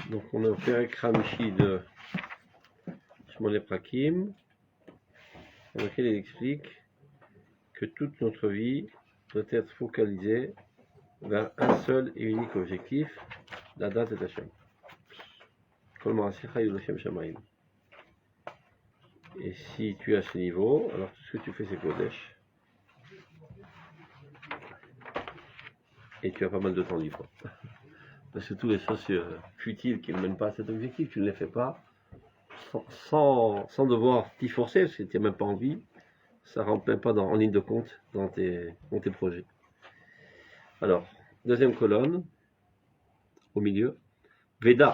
Donc on a fait Perek Hamishi de Shmone Prakim, dans lequel il explique que toute notre vie doit être focalisée vers un seul et unique objectif, la date et Hashem. Kol Ma'asecha Yud Hashem Shamayim. Et si tu es à ce niveau, alors tout ce que tu fais c'est Kodesh. Et tu as pas mal de temps libre. Parce que toutes les choses futiles qui ne mènent pas à cet objectif, tu ne les fais pas sans devoir t'y forcer, parce que tu n'as même pas envie. Ça ne rentre même pas en ligne de compte dans tes projets. Alors, deuxième colonne, au milieu, Veda.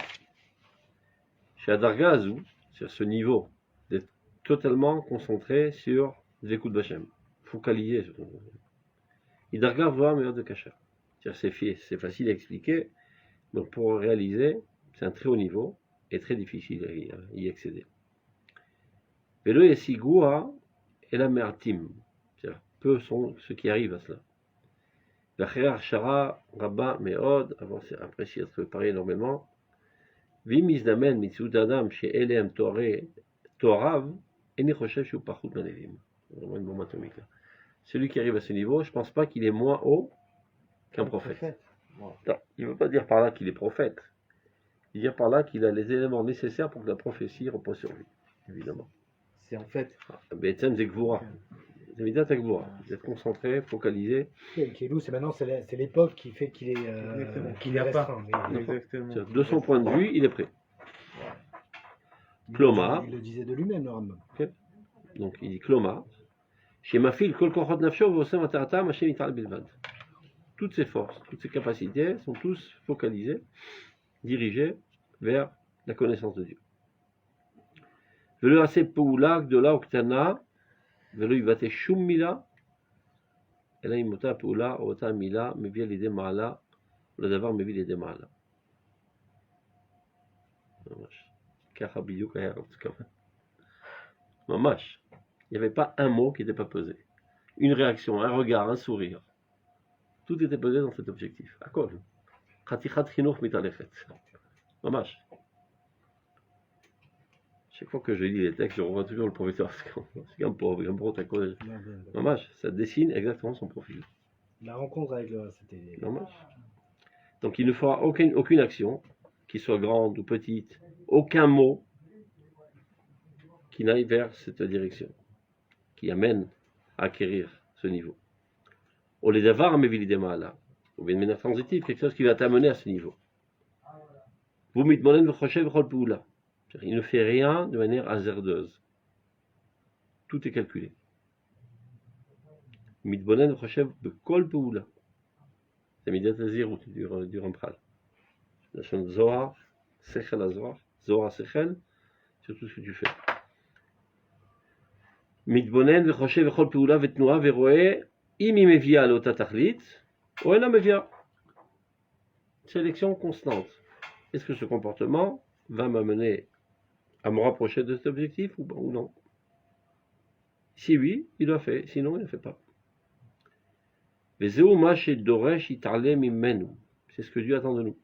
Chez Adarga Azou, sur ce niveau, d'être totalement concentré sur l'écoute d'Hachem, focalisé sur ton projet. Idarga voit meilleur de Kasher. C'est facile à expliquer, donc pour réaliser, c'est un très haut niveau et très difficile à y accéder. Velo Yesigua et la Mertim, c'est-à-dire peu sont ceux qui arrivent à cela. La Shara Rabba Meod, après s'y être préparé énormément. Vimizdamen Mitsudadam chez Elem Torav, Eni Choshev Shu Pachut Manevim. Vraiment une bombe atomique là. Celui qui arrive à ce niveau, je ne pense pas qu'il est moins haut qu'un prophète. Non, il ne veut pas dire par là qu'il est prophète. Il veut dire par là qu'il a les éléments nécessaires pour que la prophétie repose sur lui, évidemment. C'est en fait. Be'etzem Zekvura. C'est Midat Zekvura. D'être concentré, focalisé. Kelou, c'est l'époque qui fait qu'il est restreint. Exactement. De son point de vue, il est prêt. Kloma. Il le disait de lui-même, le Rambam. Okay. Donc il dit Kloma. Chez Mafil, Kol Korchot Nafsho, Vosem Ataratam, Hashem Yital Bilvad. Toutes ses forces, toutes ses capacités sont tous focalisées, dirigées vers la connaissance de Dieu. Velo Ase Poula, Gdola, Oktana, Velo Yivate Shum Mila, Ela Imota Poula, Ota Mila, Mevia Lide Maala, le Davar Mevi Lide Maala. Mamash. Kacha Bidiouk Aher, en tout cas. Mamash. Il n'y avait pas un mot qui n'était pas pesé. Une réaction, un regard, un sourire. Tout était pesé dans cet objectif. À quoi? Chatichat Chinuch Mitalechet. Mamash. Chaque fois que je lis les textes, je revois toujours le professeur. C'est un pauvre à cause. Mamash, ça dessine exactement son profil. La rencontre avec le. C'était. Mamash. Donc il ne fera aucune action, qui soit grande ou petite, aucun mot qui n'aille vers cette direction, qui amène à acquérir ce niveau. Au lieu d'avoir un mévilidéma ou bien de manière transitive, quelque chose qui va t'amener à ce niveau. Vous mitmonen v'choshev v'chol poula. Il ne fait rien de manière hasardeuse. Tout est calculé. Mitbonen v'choshev v'kol poula. C'est midat azirut du Rampral. La chaîne Zohar, Sechel Azohar, Zohar Sechel, c'est tout ce que tu fais. Mitbonen v'choshev v'chol poula v'tnoa v'roe. Imi mevia l'ota tachlit, ou ena mevia. Sélection constante. Est-ce que ce comportement va m'amener à me rapprocher de cet objectif ou non? Si oui, il l'a fait. Sinon, il ne le fait pas. C'est ce que Dieu attend de nous.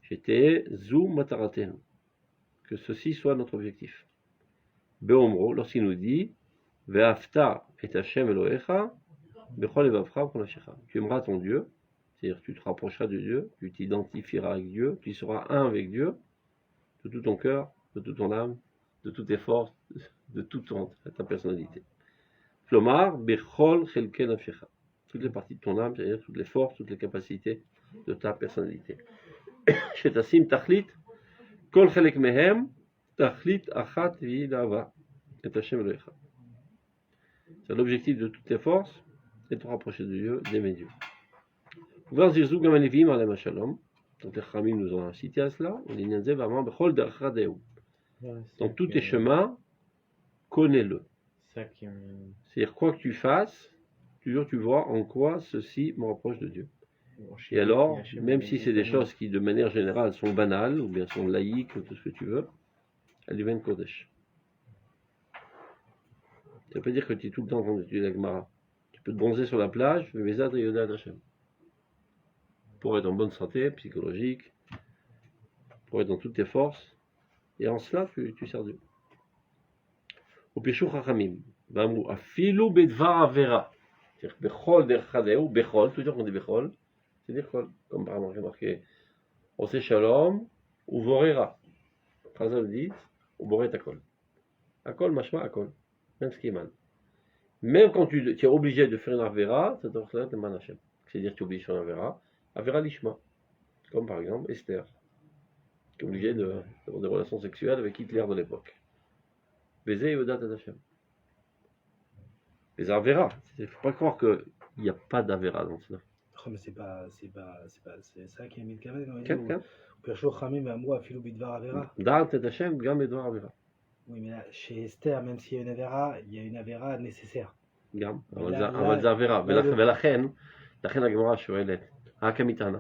J'étais zou mataratenu. Que ceci soit notre objectif. Beomro, lorsqu'il nous dit Ve'afta et Hashem Elohecha. Tu aimeras ton Dieu, c'est-à-dire tu te rapprocheras de Dieu, tu t'identifieras avec Dieu, tu seras un avec Dieu, de tout ton cœur, de toute ton âme, de toutes tes forces, de toute ta personnalité. Flomar, Bechol, Chelke Nafshecha. Toutes les parties de ton âme, c'est-à-dire toutes les forces, toutes les capacités de ta personnalité. Shetasim Tachlit, Kol Chelek Mehem, Tachlit Achat Vidava, et Hashem Elohecha. C'est l'objectif de toutes tes forces. Et te rapprocher de Dieu, d'aimer Dieu. Donc les Khamim nous ont incité à cela. Dans tous tes chemins, connais-le. C'est-à-dire quoi que tu fasses, toujours tu vois en quoi ceci me rapproche de Dieu. Et alors, même si c'est des choses qui de manière générale sont banales, ou bien sont laïques, ou tout ce que tu veux, elles deviennent Kodesh. Ça veut pas dire que tu es tout le temps en train d'étudier la Gemara. Tu peux te bronzer sur la plage, mais Bezad et Yoda Hashem. pour être en bonne santé psychologique, pour être dans toutes tes forces, et en cela, tu sers Dieu. Au Péchou Chachamim, Vamou, Afilu Bedvar Avera, c'est-à-dire Bechol Derchadeu, Bechol, toujours on dit Bechol, c'est dire Chol, comme par exemple, j'ai marqué, Ose Shalom, ou Vorera. Chazal dit, ou Boret Akol. Akol, Mashma, Akol, même ce qui est mal. Même quand tu es obligé de faire une Avera, c'est donc cela, c'est Man Hashem. C'est-à-dire que tu es obligé de faire une Avera, Avera Lishma. Comme par exemple Esther, qui est obligée d'avoir des relations sexuelles avec Hitler de l'époque. Baiser et Vedat Hashem. Les Avera, il ne faut pas croire qu'il n'y a pas d'Avera dans cela. Oh, mais c'est ça qui a mis le caverne. Quelqu'un Percho Khamim Amou Afilou Bidvar Avera. Da'at et Hashem, Gam Edvar Avera. Oui, mais là, chez Esther, même s'il y a une Avera, il y a une Avera nécessaire. Gam, Mais אבל זה עבירה, ולכן הגמרא שואלת, הקמיתנה.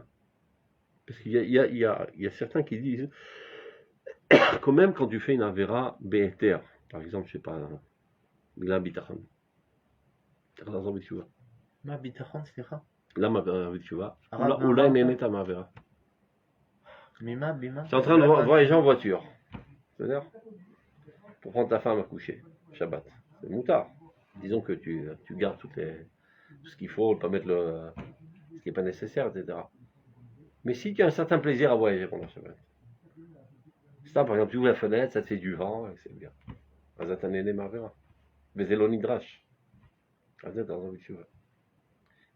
Parce qu'il y a certains qui disent quand même quand tu fais une Avera Be'eter, par exemple, je sais pas, Mila Bitachon. מה ביטחון, סליחה? למה בתשובה? אולי נהנית מהעבירה. ממה? Tu es en train de voyager en voiture, c'est-à-dire pour prendre ta femme à coucher, Shabbat. C'est moutard. Disons que tu gardes tout ce qu'il faut, ne pas mettre ce qui n'est pas nécessaire, etc. Mais si tu as un certain plaisir à voyager pendant Shabbat, ça par exemple, tu ouvres la fenêtre, ça te fait du vent, et c'est bien. Azatan Nene Marvera. Mais c'est l'onidrash.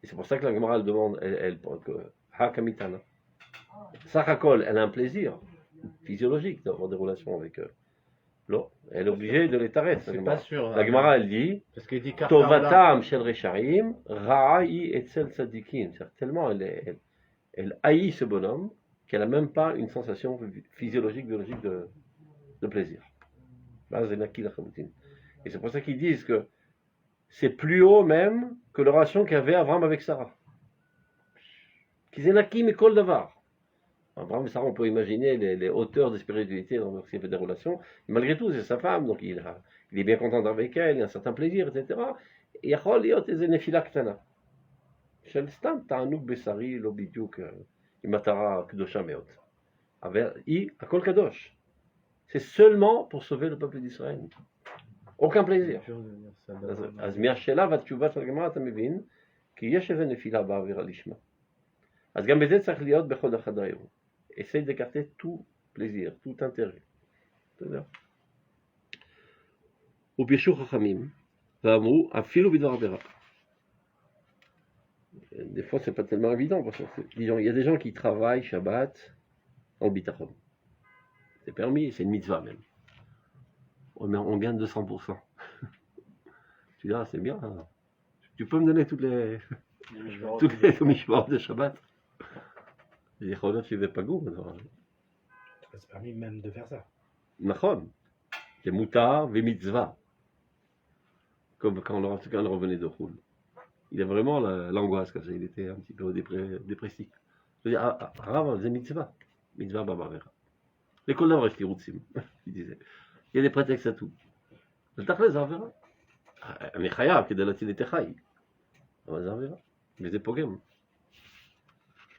Et c'est pour ça que la Gemara elle demande, elle que Hakamitana. Sachakol, elle a un plaisir physiologique d'avoir des relations avec eux. Non, elle est obligée de les t'arrêter. C'est pas sûr. La Gemara elle dit parce qu'il dit Tovatam shel Reshaim, Ra'i etzel tzadikim. Tellement elle haït ce bonhomme qu'elle n'a même pas une sensation physiologique, biologique de plaisir. Et c'est pour ça qu'ils disent que c'est plus haut même que la relation qu'avait Abraham avec Sarah. Qu'ils aient naquis mais kol davar. Abraham et Sarah, on peut imaginer les hauteurs de spiritualité dans ce fait des relations. Et malgré tout, c'est sa femme, donc il est bien content avec elle, il a un certain plaisir, etc. Et yachol liot eze nefila ktana. Shel stam ta'anuk besari lo bidyuk imatara kedosha meot. I akol kadosh. C'est seulement pour sauver le peuple d'Israël. aucun plaisir. אז מהשאלה והתשובה של הגמרא אתה מבין, כי יש איזה נפילה באוויר הלשמה. אז גם בזה צריך להיות בכל אחד היום. essaye d'écarter tout plaisir, tout intérêt. בסדר? ופירשו חכמים, ואמרו, אפילו בדבר עבירה. Des fois, c'est pas tellement évident, parce que il y a des gens qui travaillent Shabbat en bitachon. C'est permis, c'est une mitzvah même. On gagne 200%. Tu dis, ah, c'est bien. Hein. Tu peux me donner toutes les mishmor de Shabbat. Les chonot, tu ne pas goût. C'est permis même de faire ça. Nachon. C'est moutar, ve mitzvah. Comme quand on revenait de Choul. Il a vraiment l'angoisse, quand il était un petit peu dépressif. Je dis, Rav, c'est mitzvah. Mitzvah babavera. Les collabs restent routsim, il disait. Il y a des prétextes à tout. Le tachlis, ça verra. Mais chayav, qui est de la tilité chay. Ça verra. Mais c'est pogem.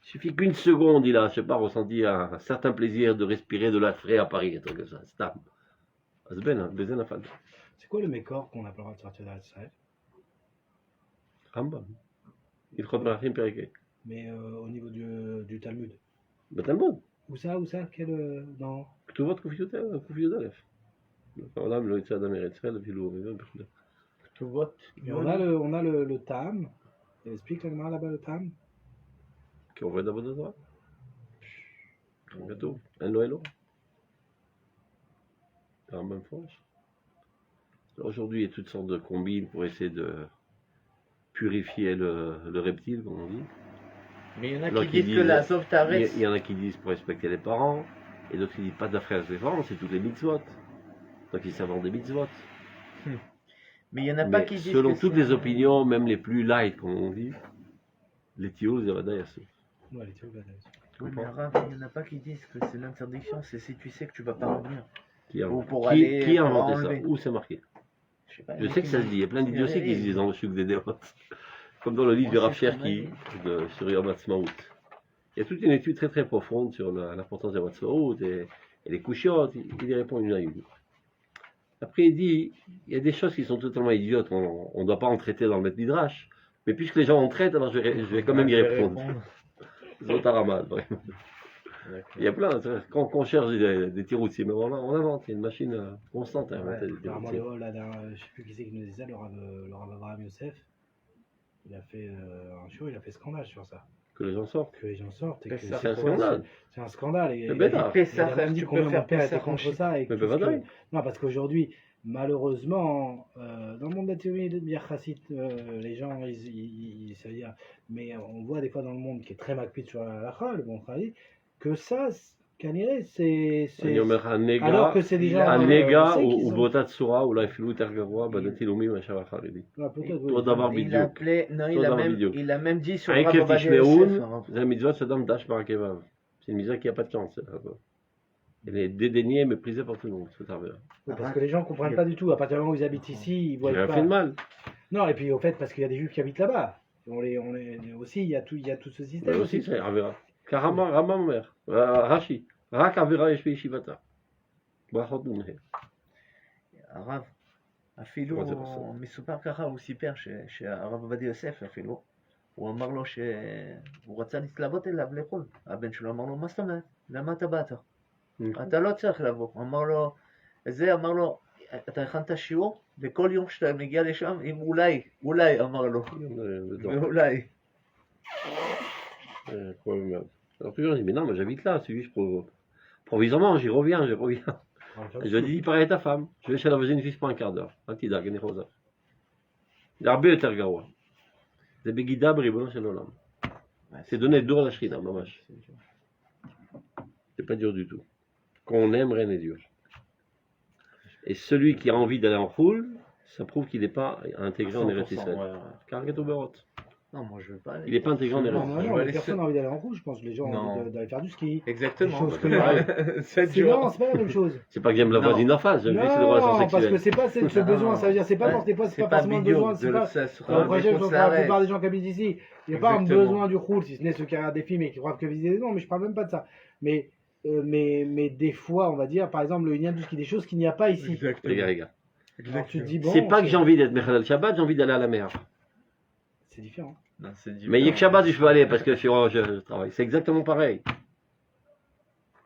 Il suffit qu'une seconde, il a, je sais pas, ressenti un certain plaisir de respirer de l'air frais à Paris, un truc comme ça. Stam. C'est quoi le mécor qu'on n'a pas le droit de sortir d'Israël? Rambam. Il croit dans la Périquet. Mais au niveau du Talmud. Le Talmud. Où ça? Quel. Non. Ktuvot Kufiyot Aleph. Madame, le Yitzhak d'Amer Israël, le Vilou, Ktuvot. Mais on a le Tam. Il explique la là-bas le Tam. Qui envoie d'abord de droit. Bientôt. Un Noël. En même force. Aujourd'hui, il y a toutes sortes de combines pour essayer de purifier le reptile, comme on dit. Mais il y en a qui disent que la sauvetaresse. Il y en a qui disent pour respecter les parents, et d'autres qui disent pas d'affaires les parents, c'est toutes les mitzvot. Donc ils savent des mitzvot. Mais il y en a pas qui disent. Selon toutes les opinions, même les plus light, comme on dit, les tios, ils avaient d'ailleurs. Ouais, les tios, oui, mais Rav, il n'y en a pas qui disent que c'est l'interdiction, c'est si tu sais que tu vas pas revenir. Qui a inventé ça? Où c'est marqué? Je sais que ça se dit, il y a plein d'idioties qui se disent dans le sucre des dévots. Comme dans le livre du Rav Cherki sur Yom Ha'atzmaut. Il y a toute une étude très très profonde sur l'importance des Watzlaut et les couchiottes. Il y répond une à une. Après, il dit il y a des choses qui sont totalement idiotes. On ne doit pas en traiter dans le Beth Midrash. Mais puisque les gens en traitent, alors je vais quand même y répondre. Zotaramad, vraiment. Il y a plein, quand on cherche des tiroutiers, mais on invente, il y a une machine constante à inventer des Alors, moi, tiroutiers. je sais plus qui c'est qui nous disait ça, le Rav Abraham Youssef. Il a fait un show, il a fait scandale sur ça. Que les gens sortent. Que les gens sortent. Et que C'est C'est un scandale. C'est un scandale. Et, Mais ben là, il a même dit tu combien peux mon faire père était Pessah contre en ça. Et Mais tout ben ce que- voilà. Non, parce qu'aujourd'hui, malheureusement, dans le monde de la théorie de Biachassit, les gens, ça veut dire, mais on voit des fois dans le monde qui est très macpite sur la halakha, le bon travail, que ça, Kaniré, c'est. אני אומר, Alors que c'est des gens. הנגע on sait qu'ils הוא ont- באותה צורה, אולי אפילו יותר גבוה בדתי-לאומי מאשר החרדי. Ah, peut-être, אותו oui. דבר Il בדיוק. appelait, non, Tout d'abord vidéo. il a même dit sur le עקב Rav Ovadia תשמעון, Yosef, hein. זה מצוות שאדם דש ברכי ו'. C'est une misère qui n'a pas de chance. Elle est dédaignée et méprisée par tout le monde, cette armure. Oui, parce que les gens ne comprennent pas du tout. À partir du moment où ils habitent ici, ils voient J'ai rien pas. fait de mal. Non, et puis au fait, parce qu'il y a des juifs qui habitent là-bas. Aussi, il y a tout ce système. Mais aussi, c'est Avera. car Rama אומר, רש"י, רק עבירה יש בישיבתה. ברכות נמנה. הרב, אפילו מה זה בסדר? מסופר ככה, הוא סיפר שהרב עובדיה יוסף אפילו, הוא אמר לו שהוא רצה להתלוות אליו לחו"ל. הבן שלו אמר לו, מה זאת אומרת? למה אתה באת? אתה לא צריך לבוא. אמר לו, אתה הכנת שיעור, וכל יום שאתה מגיע לשם, אם אולי, אמר לו, ואולי. Alors toujours, je dis, mais non, mais j'habite là, c'est juste provisoirement, j'y reviens. Je dis, pareil à ta femme, je vais chez la voisine juste pour un quart d'heure. אל תדאג, אני חוזר. זה הרבה יותר גרוע. זה בגידה בריבונו של עולם. C'est donner dur à la shrina, ממש. C'est pas dur du tout. Qu'on aime, rien n'est dur. Et celui qui a envie d'aller en foule, ça prouve qu'il n'est pas intégré en Eretz Israël. Car Non, moi je veux pas aller. il n'est pas intégré en Eretz Non, Israël. non, vais aller personne sur- n'a envie d'aller en rouge, je pense. Les gens ont Non. envie d'aller faire du ski. Exactement. Des choses que- Sept C'est jours. non, c'est pas la même chose. C'est pas que j'aime la Non. voisine en face, j'aime juste les Non, relations parce que sexuelles. c'est pas ce Non. besoin, ça veut dire, c'est pas, Ouais. c'est pas forcément le besoin, c'est pas. ça sera Quand on des voit courses la plupart des gens qui habitent ici, il n'y a pas un Exactement. besoin du roule, si ce n'est ceux qui regardent des films et qui croient que visiter. Non, mais je parle même pas de ça. Mais des fois, on va dire, par exemple, il y a des choses qu'il n'y a pas ici. Regarde. Alors tu te dis, bon. C'est pas que j'ai envie d'être Mechalal Shabbat, j'ai envie d'aller à la mer. C'est différent. Non, c'est Mais il y a que Shabbat où je peux aller parce que je travaille. C'est exactement pareil.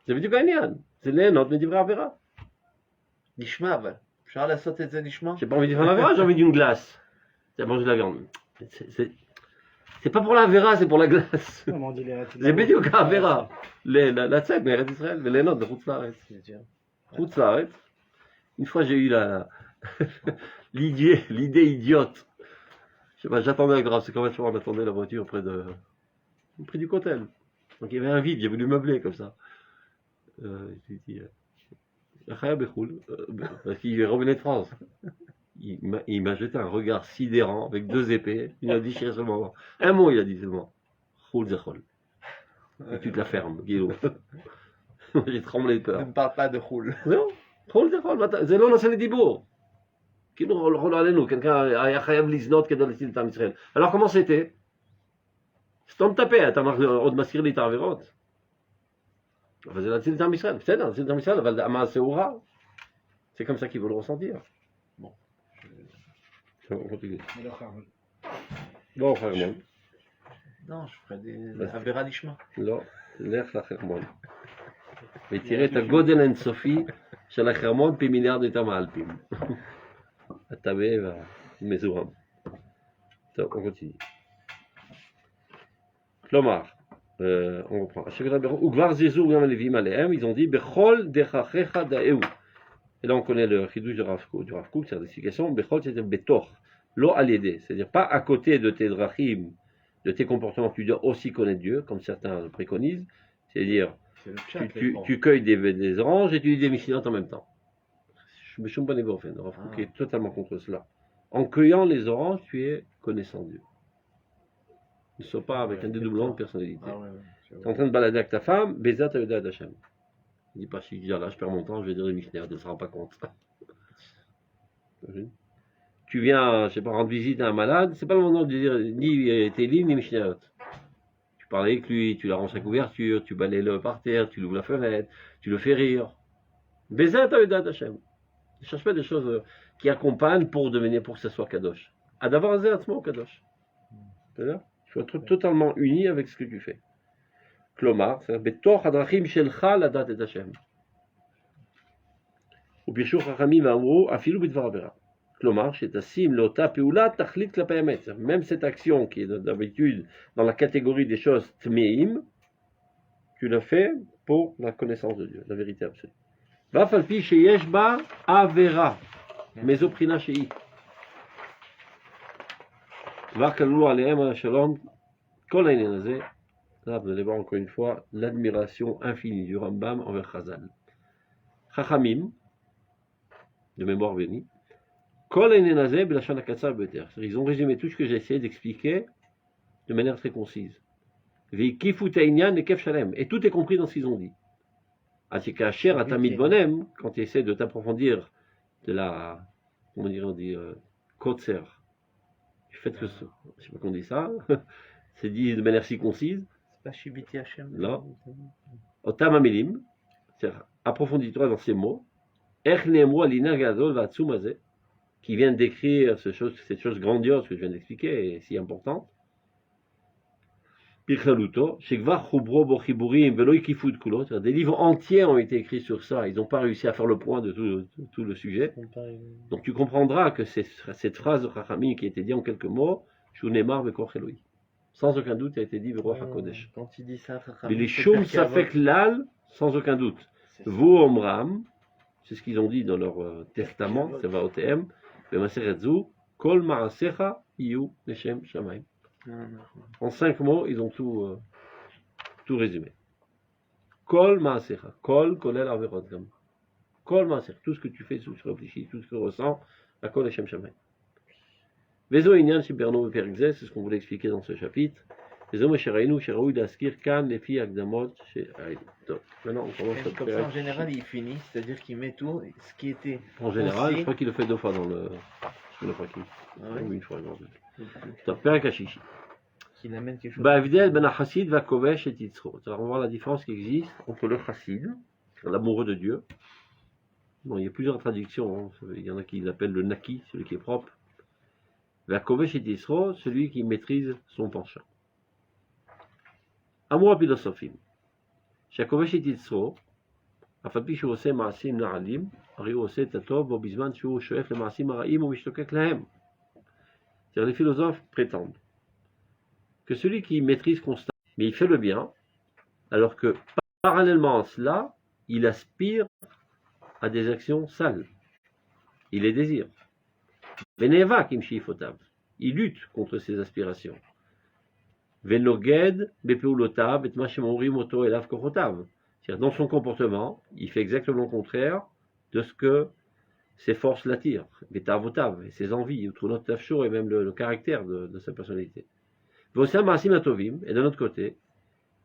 זה בדיוק העניין. זה ליהנות מדברי עבירה. נשמע אבל. אפשר לעשות את זה נשמע? J'ai pas envie de faire l'Avera, j'ai envie d'une glace. C'est manger de la viande. C'est pas pour l'Avera, c'est pour la glace. Comment on dit les זה בדיוק העבירה. לצאת מארץ ישראל וליהנות בחוץ לארץ. חוץ לארץ. Une fois j'ai eu l'idée idiote. Je sais pas, j'attendais à Grave, c'est quand même on attendait la voiture près du cotel. Donc il y avait un vide, j'ai voulu meubler comme ça. J'ai dit, Chaya Bechoul, parce qu'il revenait de France. Il m'a jeté un regard sidérant avec deux épées. Il a dit chez ce moment. Un mot, il a dit seulement. Choul Zechol. Et tu te la fermes, Guillaume. J'ai tremblé de Ne peur. me parle pas de roule. זהו, חול זה חול, זה לא נושא לדיבור. כאילו הולכו עלינו, כן, היה חייב לזנות כדי להציל את עם ישראל. Alors comment c'était? סתום את הפה, אתה עוד מזכיר לי את העבירות. אבל זה להציל את עם ישראל, בסדר, להציל את עם ישראל, אבל המעשה הוא רע. C'est comme ça qu'il veut le ressentir. Bon. On continue. Alors, לא, חרמון. Non, je ferai des עבירה נשמע. לא, לך לחרמון. ותראה את הגודל האינסופי של החרמון פי מיליארד יותר מהאלפים. הטמא והמזוהם. טוב, on continue. כלומר, on reprend. וכבר זיזו גם הלוויים עליהם, ils ont dit, בכל דרכיך דאהו. Et là, on connaît le chidouche du Rav Kook, c'est l'explication. Bechol, c'est betoch, lo al yedeh. C'est-à-dire pas à côté de tes drachim, de tes comportements, tu dois aussi connaître Dieu, comme certains le préconisent. C'est-à-dire, C'est le chat, tu cueilles des oranges et tu lis des Mishnayot en même temps. Le Rav Kook est totalement contre cela. En cueillant les oranges, tu es connaissant Dieu. Ne sois pas avec un dédoublement de personnalité. Ah ouais, Tu es en train de balader avec ta femme, Bezat Ayoda Hashem. Il dit pas si là, je perds mon temps, je vais dire des Mishnayot, elle ne se rend pas compte. Tu viens, je sais pas, rendre visite à un malade, c'est pas le moment de dire ni Télim ni Mishnayot. Tu tu parles avec lui, tu l'arranges sa couverture, tu balayes-le par terre, tu lui ouvres la fenêtre, tu le fais rire. Bézat Avedat Hashem. Ne cherche pas des choses qui accompagnent pour que ça soit Kadosh. À d'avoir un zératement Kadosh. C'est-à-dire, il faut être totalement uni avec ce que tu fais. Klomar, c'est-à-dire, Betor Hadrachim Shelcha Ladat et Hashem. Ou Birshur Chachamim Amro, Afilu Bidvar Avera. Klomar, Shetasim Lota Peula Tachlit Klapayamet. Même cette action qui est d'habitude dans la catégorie des choses Tmeim, tu l'as fait pour la connaissance de Dieu, la vérité absolue. ואף על פי שיש בה עבירה, מאיזו בחינה שהיא. כבר כללו עליהם על השלום, כל העניין הזה, là vous allez voir encore une fois l'admiration infinie du Rambam envers Chazal. Chachamim, de mémoire bénie, כל העניין הזה בלשון הקצר ביותר. Ils ont résumé tout ce que j'ai essayé d'expliquer de manière très concise. והקיפו את העניין היקף שלם, et tout est compris dans ce qu'ils ont dit. Cher à Tamid Bonem, quand tu essaies de t'approfondir de la, comment dire, on dit, Kotser, du fait que, je ne sais pas qu'on dit ça, c'est dit de manière si concise. C'est pas Shibiti Hashem. Là. Otam Amelim, c'est-à-dire, approfondis-toi dans ces mots. Echneemo Alina Gadol Vatsumazé, qui vient décrire cette chose grandiose que je viens d'expliquer et si importante. Des livres entiers ont été écrits sur ça, ils n'ont pas réussi à faire le point de tout le sujet. Donc tu comprendras que cette phrase de Chachamim qui a été dite en quelques mots, Shunemar Vekoch Eloi. Sans aucun doute, a été dit Veroach HaKodesh. Quand il dit ça, Mais les Shum Safek Lal, sans aucun doute. Vous Omram, c'est ce qu'ils ont dit dans leur testament, c'est Vaotem, Vemaseretzu, Kol Maasecha Iyu Leshem Shamaim. En 5 mots, ils ont tout résumé. Kol Maasecha, Kol Kolel Averot Gam. Kol Maasecha, tout ce que tu fais, tout ce que tu réfléchis, tout ce que tu ressens, à Kol Leshem Shamaim. Vezo Inyan Shiberno Perikzeh, c'est ce qu'on voulait expliquer dans ce chapitre. Vezo Mesherainu, Sheraoui Daskir Kan, Lefi Agdamot, Maintenant, on commence à comme ça, en général, il finit, c'est-à-dire qu'il met tout, ce qui était. En général, je crois qu'il le fait 2 fois dans le. Je ne sais pas qui. Ou une fois, dans le Perek HaShishi. Qu'il amène quelque chose. Ba'avdel ben Chassid va Kovesh et Yitzro. On va voir la différence qui existe entre le Chassid, l'amoureux de Dieu. Bon, il y a plusieurs traductions. Hein. Il y en a qui l'appellent le Naki, celui qui est propre. Va Kovesh et Yitzro, celui qui maîtrise son penchant. Amour philosophie. שהכובש את יצרו, אף על פי שהוא עושה מעשים נעלים, הרי הוא עושה את הטוב, בו בזמן שהוא שואף למעשים הרעים ומשתוקק להם. C'est-à-dire, les philosophes prétendent que celui qui maîtrise constamment, mais il fait le bien, alors que parallèlement à cela, il aspire à des actions sales. Il les désire. Veneva kim shifotav. Il lutte contre ses aspirations. Venoged bepeulotav et mashimorim oto elav kochotav. C'est-à-dire, dans son comportement, il fait exactement le contraire de ce que ses forces l'attirent, betavotav, et ses envies, outre tafsho, et même le caractère de sa personnalité. Vosam masim atovim, et d'un autre côté,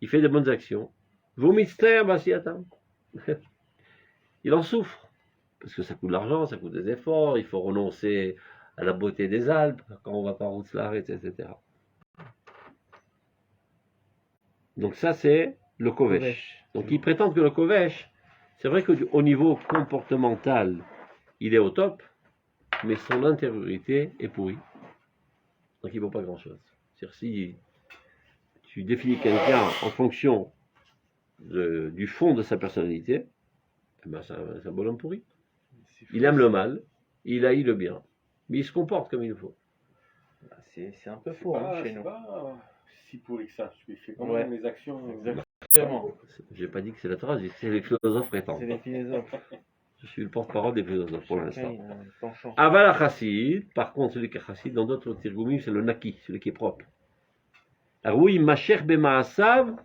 il fait de bonnes actions. Vomitzter basiatam. Il en souffre, parce que ça coûte de l'argent, ça coûte des efforts, il faut renoncer à la beauté des Alpes, quand on va par Routslaret, etc. Donc ça, c'est le Kovesh. Donc ils prétendent que le Kovesh, c'est vrai qu'au niveau comportemental, il est au top, mais son intériorité est pourrie. Donc il ne vaut pas grand-chose. C'est-à-dire si tu définis quelqu'un en fonction du fond de sa personnalité, eh ben c'est un bonhomme pourri. Il aime le mal, il haït le bien, mais il se comporte comme il le faut. C'est un peu faux chez nous. Si pourri que ça, il fait quand même les actions. Exactement. J'ai pas dit que c'est la trace, c'est les philosophes prétendent. C'est les philosophes. Je suis le porte-parole des philosophes pour l'instant. Penchant. Aval Chassid, par contre, celui qui est Chassid, dans d'autres tirgumim, c'est le Naki, celui qui est propre. Alors oui, Masher Bemaasav,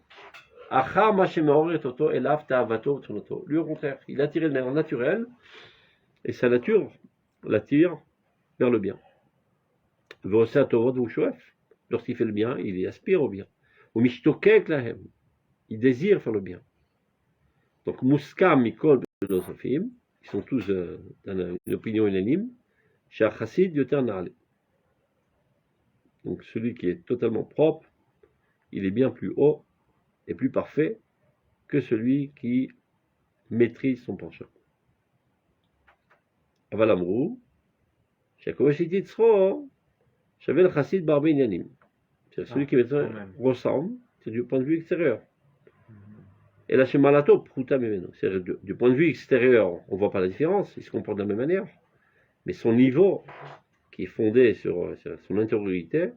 Acha Mashemeoret Oto, Elav Ta'avato Tsunoto. Lui, au contraire, il est attiré de manière naturelle, et sa nature l'attire vers le bien. Vosa Tovot Vushoef. Lorsqu'il fait le bien, il y aspire au bien. Ou Mishtokek Lahem. Il désire faire le bien. Donc, Muskam Mikol Philosophim, qui sont tous dans une opinion unanime, chez Chassid Yoter Na'ale. Donc, celui qui est totalement propre, il est bien plus haut et plus parfait que celui qui maîtrise son penchant. Aval amrou, שהכובש את יצרו שווה לחסיד בהרבה עניינים. celui qui ressemble, c'est du point de vue extérieur. Et la shemalato pruta memeno. C'est-à-dire du point de vue extérieur, on ne voit pas la différence, il se comporte de la même manière. Mais son niveau, qui est fondé sur son intériorité,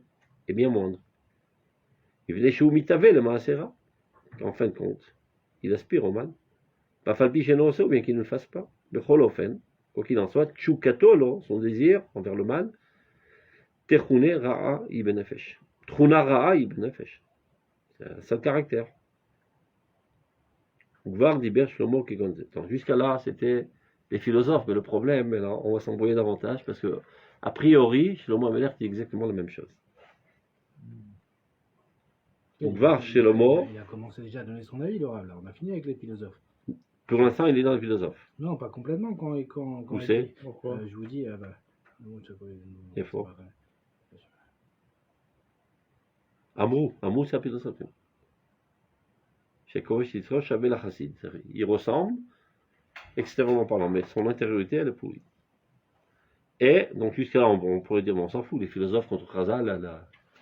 est bien moindre. Il venait chez Umitavé, le Maasera, en fin de compte, il aspire au mal. Pas falpi chez ou bien qu'il ne le fasse pas. Becholofen, quoi qu'il en soit, Tchoukatolo, son désir envers le mal, Techune Ra'a Ibn Nefesh. Truna Ra'a Ibn Nefesh. C'est un sale caractère. Jusqu'à là, c'était les philosophes, mais le problème, et là, on va s'embrouiller davantage parce que, a priori, Shlomo Ameler dit exactement la même chose. Donc, Var Shlomo, il a commencé déjà à donner son avis, Laura. Là, on a fini avec les philosophes. pour l'instant, il est dans le philosophe. Non, pas complètement. Quand Où c'est? Pourquoi? je vous dis, C'est faux. Amrou, c'est un philosophe. Il ressemble, extérieurement parlant, mais son intériorité, elle est pourrie. Et, donc jusqu'à là, on pourrait dire, on s'en fout, les philosophes contre Khazal,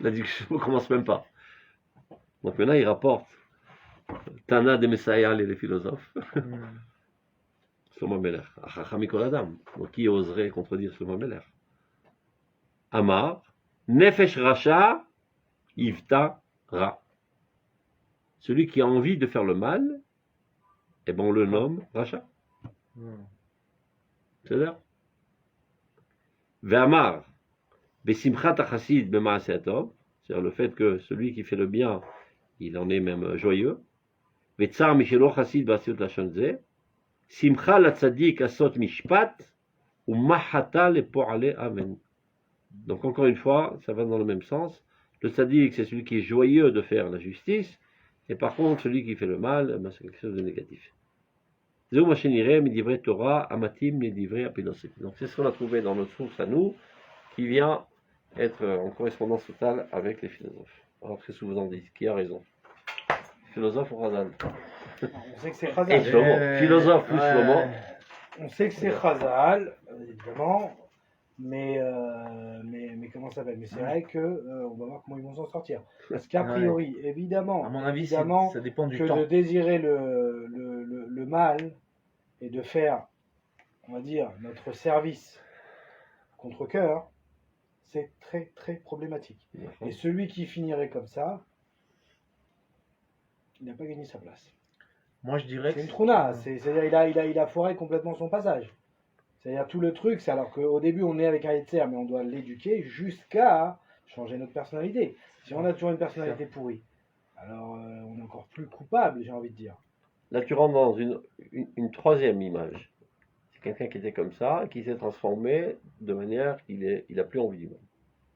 la discussion ne commence même pas. Donc maintenant, il rapporte Tana de Messiah et les philosophes. Shlomo Ameler, Achacham Mikol Adam. Donc qui oserait contredire Shlomo Ameler? Amar, Nefesh Racha, Ivta Ra. Celui qui a envie de faire le mal, eh ben on le nomme Racha. C'est-à-dire Ve'amar, Besimchat HaChassid B'Maaseh Hatov, c'est-à-dire le fait que celui qui fait le bien, il en est même joyeux. Ve'tzar Mishelo Chassid B'Asiut Lashon Zeh, Simcha Latzadik Asot Mishpat, ou Mahata Le Po'ale Amen. Donc encore une fois, ça va dans le même sens. Le tzaddik, c'est celui qui est joyeux de faire la justice. Et par contre, celui qui fait le mal, ben, c'est quelque chose de négatif. Donc c'est ce qu'on a trouvé dans notre source à nous, qui vient être en correspondance totale avec les philosophes. Alors qu'est-ce que vous en dites? Qui a raison? Philosophe ou Khazal? On sait que c'est Et Khazal. Shlomo. Philosophe plus Shlomo. On sait que c'est Khazal, évidemment. Mais comment ça s'appelle? Mais c'est vrai que on va voir comment ils vont s'en sortir. Parce qu'a priori, évidemment, À mon avis, évidemment ça dépend du que temps. de désirer le mal et de faire, on va dire, notre service contre cœur, c'est très très problématique. Et celui qui finirait comme ça, il n'a pas gagné sa place. Moi, je dirais C'est que une trouna, c'est-à-dire il a foiré complètement son passage. C'est-à-dire tout le truc, c'est alors qu'au début on est avec un Yetzer, mais on doit l'éduquer jusqu'à changer notre personnalité. Si on a toujours une personnalité pourrie, alors on est encore plus coupable, j'ai envie de dire. Là, tu rentres dans une troisième image. C'est quelqu'un qui était comme ça, qui s'est transformé de manière qu'il n'a plus envie du monde.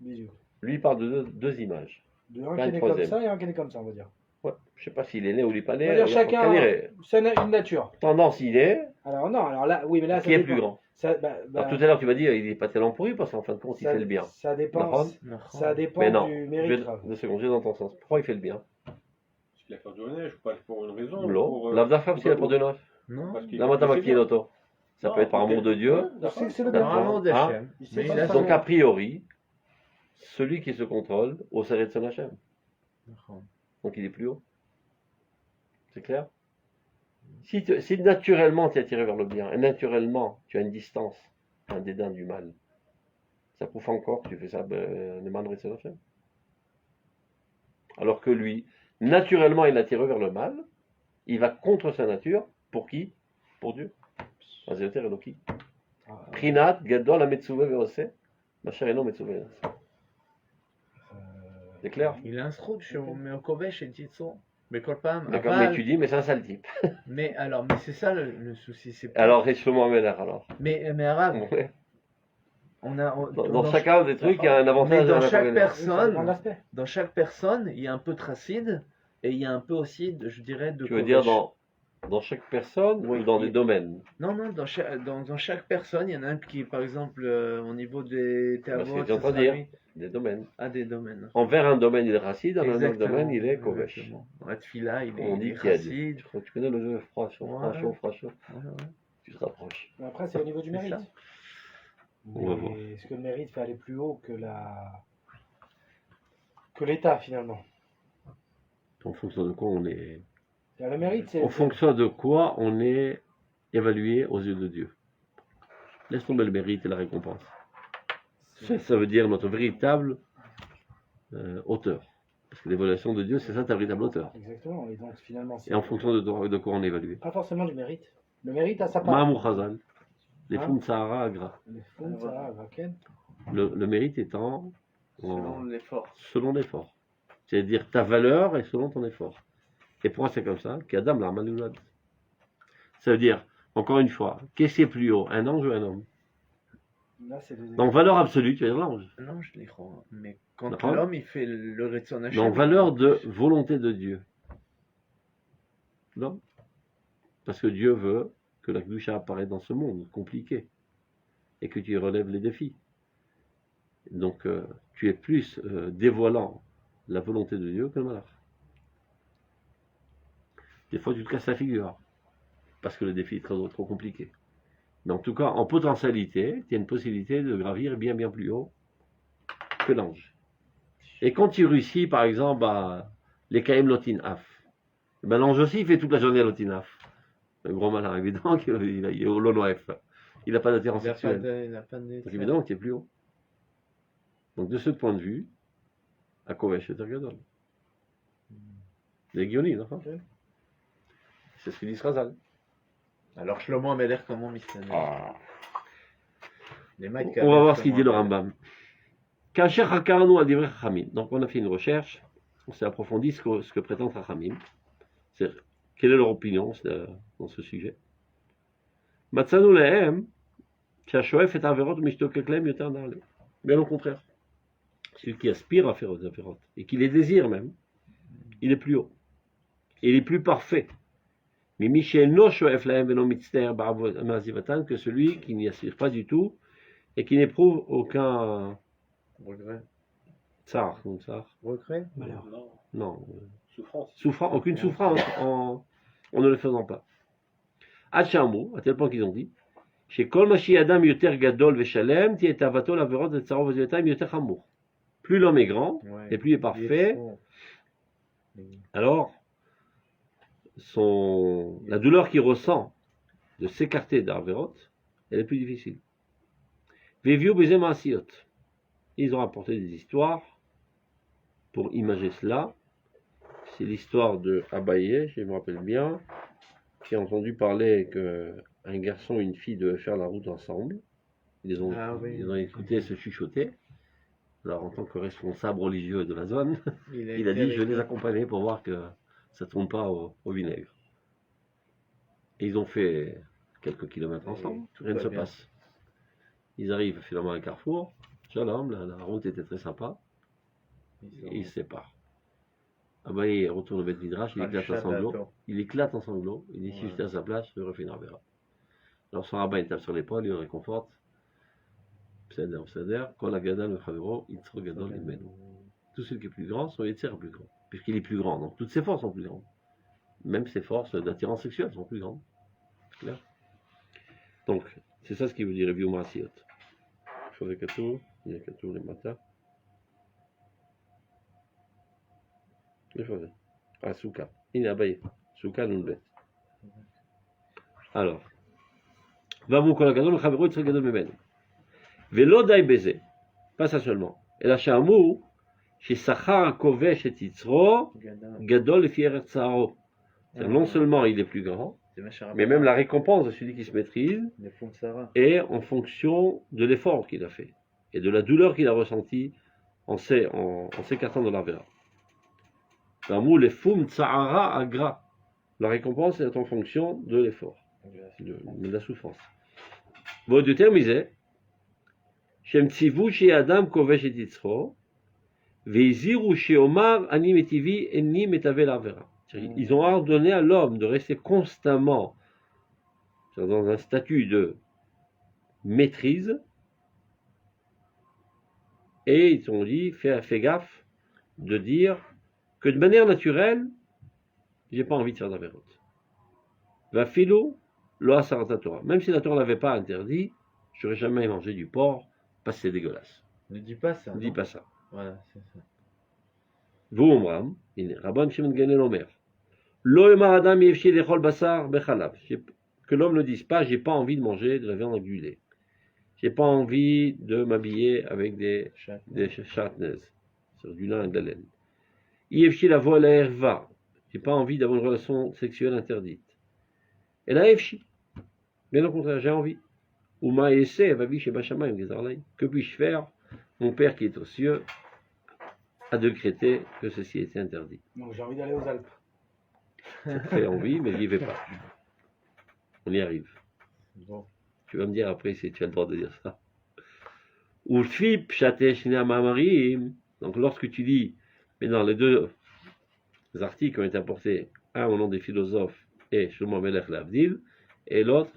Bisous. Lui, il parle de deux images. De un Pas qui une est comme troisième. ça et un qui est comme ça, on va dire. Ouais, je sais pas s'il est né ou il n'est pas né. On va dire chacun, quelle est c'est une nature. tendance il est, Alors non, alors là, oui, mais là, ça qui est dépend. plus grand. Ça, Alors tout à l'heure, tu m'as dit il n'est pas tellement pourri parce qu'en fin de compte, il ça- fait le bien. Ça dépend, D'accord. ça dépend Mais non, du je mérite. vais, 2 secondes, je vais dans ton sens. Pourquoi il fait le bien? Parce qu'il a peur du neige, pas pour une raison. Non. pour, L'Avdafam, s'il a pour de neuf. non. parce qu'il La fait bien. Matamaki ça peut être par amour de Dieu. C'est le D'accord. Normalement, Ah. d'Hachem. Il sait Mais pas il a ça. Donc a priori, celui qui se contrôle, au serré de son Hachem. Donc il est plus haut. C'est clair? Si naturellement tu es attiré vers le bien, et naturellement tu as une distance, un dédain du mal, ça prouve encore que tu fais ça, les mains de son Hachem. Alors que lui, naturellement il est attiré vers le mal, il va contre sa nature, pour qui? Pour Dieu. Azéoter Eloki. Prinat, Gadol, Ametsuve Veose, Machareno Metsuve. C'est clair? Il a un sroud chez Meokovesh et Titso. Mais Kolpam, D'accord, mais tu dis, mais c'est un sale type. mais alors, mais c'est ça le souci. C'est pas- Alors, Shlomo Ameler, alors. mais Arabe, Ouais. Dans dans chacun des trucs, il y a un avantage mais dans et un chaque inconvénient. Ça dépend de l'aspect. dans chaque personne, il y a un peu de racine et il y a un peu aussi, je dirais, de Tu veux dire Kovesh. Dans chaque personne Oui. ou dans des domaines? Non, non, dans chaque personne, il y en a un qui, par exemple, au niveau des Bah, c'est ce tavots, que j'ai ça sera entendu dire. lui, Des domaines. à des domaines. Envers un domaine, il est racide, dans un autre Exactement. domaine, il est kovesh. Exactement. La tefila, il On est dit chassid. tiède. Tu connais le jeu froid, chaud, froid, Ouais. chaud, froid, chaud. Ouais, ouais. Tu te rapproches. Mais après, c'est au niveau du C'est mérite. ça. On va voir. Mais est-ce que le mérite fait aller plus haut que l'état finalement? En fonction de quoi on est. Le mérite, c'est. En fonction de quoi on est évalué aux yeux de Dieu. Laisse tomber le mérite et la récompense. Ça veut dire notre véritable hauteur. Parce que l'évaluation de Dieu, c'est ça ta véritable hauteur. Exactement. Et donc finalement, c'est Et en fonction de quoi on est évalué. pas forcément du mérite. Le mérite a sa part. Mahamou Chazal, les Hein? Foum Sahara Agra. Les fonds, ça, Vaken. Le mérite étant Selon l'effort. selon l'effort. C'est-à-dire ta valeur est selon ton effort. Et pourquoi c'est comme ça? Qu'Adam l'a maloulad. Ça veut dire, encore une fois, qu'est-ce qui est plus haut, un ange ou un homme? Là, c'est des. Donc valeur absolue, tu vas dire l'ange. Non, je les crois. Mais quand D'accord. l'homme, il fait le Retson Mais Hashem, en valeur de volonté de Dieu. Non? Parce que Dieu veut que la Kedusha apparaisse dans ce monde compliqué et que tu y relèves les défis. Donc tu es plus dévoilant la volonté de Dieu que le malach. Des fois tu te casses la figure parce que le défi est trop compliqué. Mais en tout cas, en potentialité, tu as une possibilité de gravir bien plus haut que l'ange. Et quand tu réussis, par exemple, à les Kaim Lotin Af, ben l'ange aussi, il fait toute la journée à Lotin Af. Un gros malin, évidemment, il est au Lonoef. Il n'a pas d'attirance sexuelle. il a pas de... Donc évidemment, tu es plus haut. Donc de ce point de vue, à Kovesh et Tergadol. Les Guionis, non? C'est ce que dit Srazal. Alors, Shlomo Ameler, comment Mishnah Les On maîtres va voir ce qu'il dit le Rambam. Kacher Hakarnu al Divrei Chachamim. Donc on a fait une recherche, on s'est approfondi ce que prétendent Chachamim. Quelle est leur opinion dans ce sujet? Matzanu lehem, Shashoef et Averot Mishtokeklem Yoter Na'ale. Bien au contraire. Celui qui aspire à faire des Averot, et qui les désire même, il est plus haut. Et il est plus parfait. Mais Michel no Shoef lahem veno mitzter ba'avot que celui qui n'y aspire pas du tout, et qui n'éprouve aucun Regret. tsar, non tsar. Regret. Malheur. Non, Non, souffrance. aucune souffrance en ne le faisant pas. Hachamou, à tel point qu'ils ont dit, chez Kol Mashi Adam Yoter Gadol Veshalem, Tiet Avato Laverot de Tsarov Vezetam Yoter Hamour. Plus l'homme est grand, Ouais. et plus il est parfait, alors la douleur qu'il ressent de s'écarter d'Arverot, elle est plus difficile. Veviou Bezem Asiot. Ils ont apporté des histoires pour imager cela. C'est l'histoire de Abaye, je me rappelle bien, qui a entendu parler qu'un garçon et une fille devaient faire la route ensemble. Ils ont écouté se chuchoter. Alors, en tant que responsable religieux de la zone, il a dit, je vais les accompagner pour voir que ça ne tourne pas au vinaigre. Et ils ont fait quelques kilomètres ensemble, rien ne se passe. Ils arrivent finalement à un carrefour, shalom, la route était très sympa, et ils se séparent. Ah bah il retourne au Beth Midrash, il éclate en sanglots, il dit si j'étais à sa place, je refais une avera. Alors son rabbin il tape sur l'épaule, il le réconforte, Pseder, quand la gada le chavero, il se regarde les mènes. Tout ce qui est plus grand sont les tiers plus grands, puisqu'il est plus grand, donc toutes ses forces sont plus grandes. Même ses forces d'attirance sexuelle sont plus grandes. C'est clair? Donc, c'est ça ce qui veut dire Reviou Maasiot. Je fais Katou, il y a Katou les matins. Ah, Souka. Il est abayé. Souka nous le bête. Alors, Vamou Kolagadol, Chavero, il se regarde les mènes. Vélo d'Aï baiser. Pas ça seulement. Et la Chamou, chez Sachar Kovesh et Titzro, Gadol et Fier Tsaro. Non seulement il est plus grand, mais même la récompense de celui qui se maîtrise est en fonction de l'effort qu'il a fait et de la douleur qu'il a ressentie en s'écartant de l'Avera. L'amour, les Foum Tsahara Agra. La récompense est en fonction de l'effort, de la souffrance. Bon, de terminer, Shem Tzivu chez Adam Kovesh et Titzro, Veiziru chez Omar Ani Metivi Enni Metave l'Avera. Ils ont ordonné à l'homme de rester constamment dans un statut de maîtrise, et ils ont dit, fais gaffe de dire que de manière naturelle, j'ai pas envie de faire d'avérote. Va philo, lo asarata Torah. Même si la Torah l'avait pas interdit, j'aurais jamais mangé du porc, parce que c'est dégueulasse. Ne dis pas ça. Ne dis non. pas ça. Voilà, c'est ça. Vous, Omram, Rabban Shimon Gamliel Omer, lo emar adam yevshi lechol basar bechalav. Que l'homme ne dise pas, j'ai pas envie de manger de la viande avec du lait. J'ai pas envie de m'habiller avec des chatnez, sur du lin et de la laine. Yevshi la voile erva. J'ai pas envie d'avoir une relation sexuelle interdite. Et là, Yevshi. Bien au contraire, j'ai envie. Uma esse vavi chez Bashamayim Gezarlai. Que puis-je faire? Mon père qui est aux cieux a décrété que ceci était interdit. Donc j'ai envie d'aller aux Alpes. Ça te fait envie, mais j'y vais pas. On y arrive. Bon. Tu vas me dire après si tu as le droit de dire ça. Ulfi pshatesh mamarim. Donc lorsque tu dis, mais dans les deux articles ont été apportés, un au nom des philosophes et Shlomo Melech Lavdil, et l'autre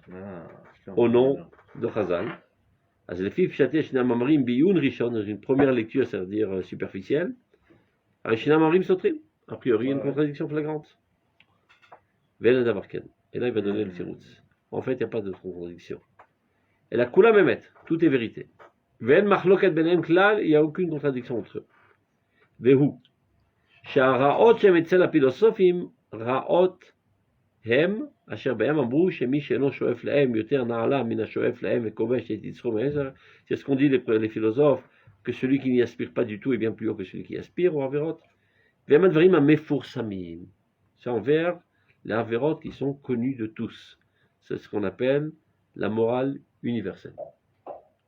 au nom de Chazal. Alors, les filles pshatesh mamarim biyun rishon, dans une première lecture, c'est-à-dire superficielle. Arishina marim sotrim. A priori, une contradiction flagrante. Ven davarken. Et là, il va donner le tiroutz. En fait, il n'y a pas de contradiction. Et la kula memet, tout est vérité. Ven machloket benem klal, il n'y a aucune contradiction entre eux. Vehu. Sha'araot shem etzel apilosofim, raot hem, asher behem amru, shemi she'eno shoef lahem, yoter na'ala mina shoef lahem, vekovesh et yitzro me'ezer. C'est ce qu'ont dit les philosophes, que celui qui n'y aspire pas du tout est bien plus haut que celui qui aspire, ou averot. Ve'emat dvarim ha'mefursamim. C'est envers les avérotes qui sont connus de tous. C'est ce qu'on appelle la morale universelle.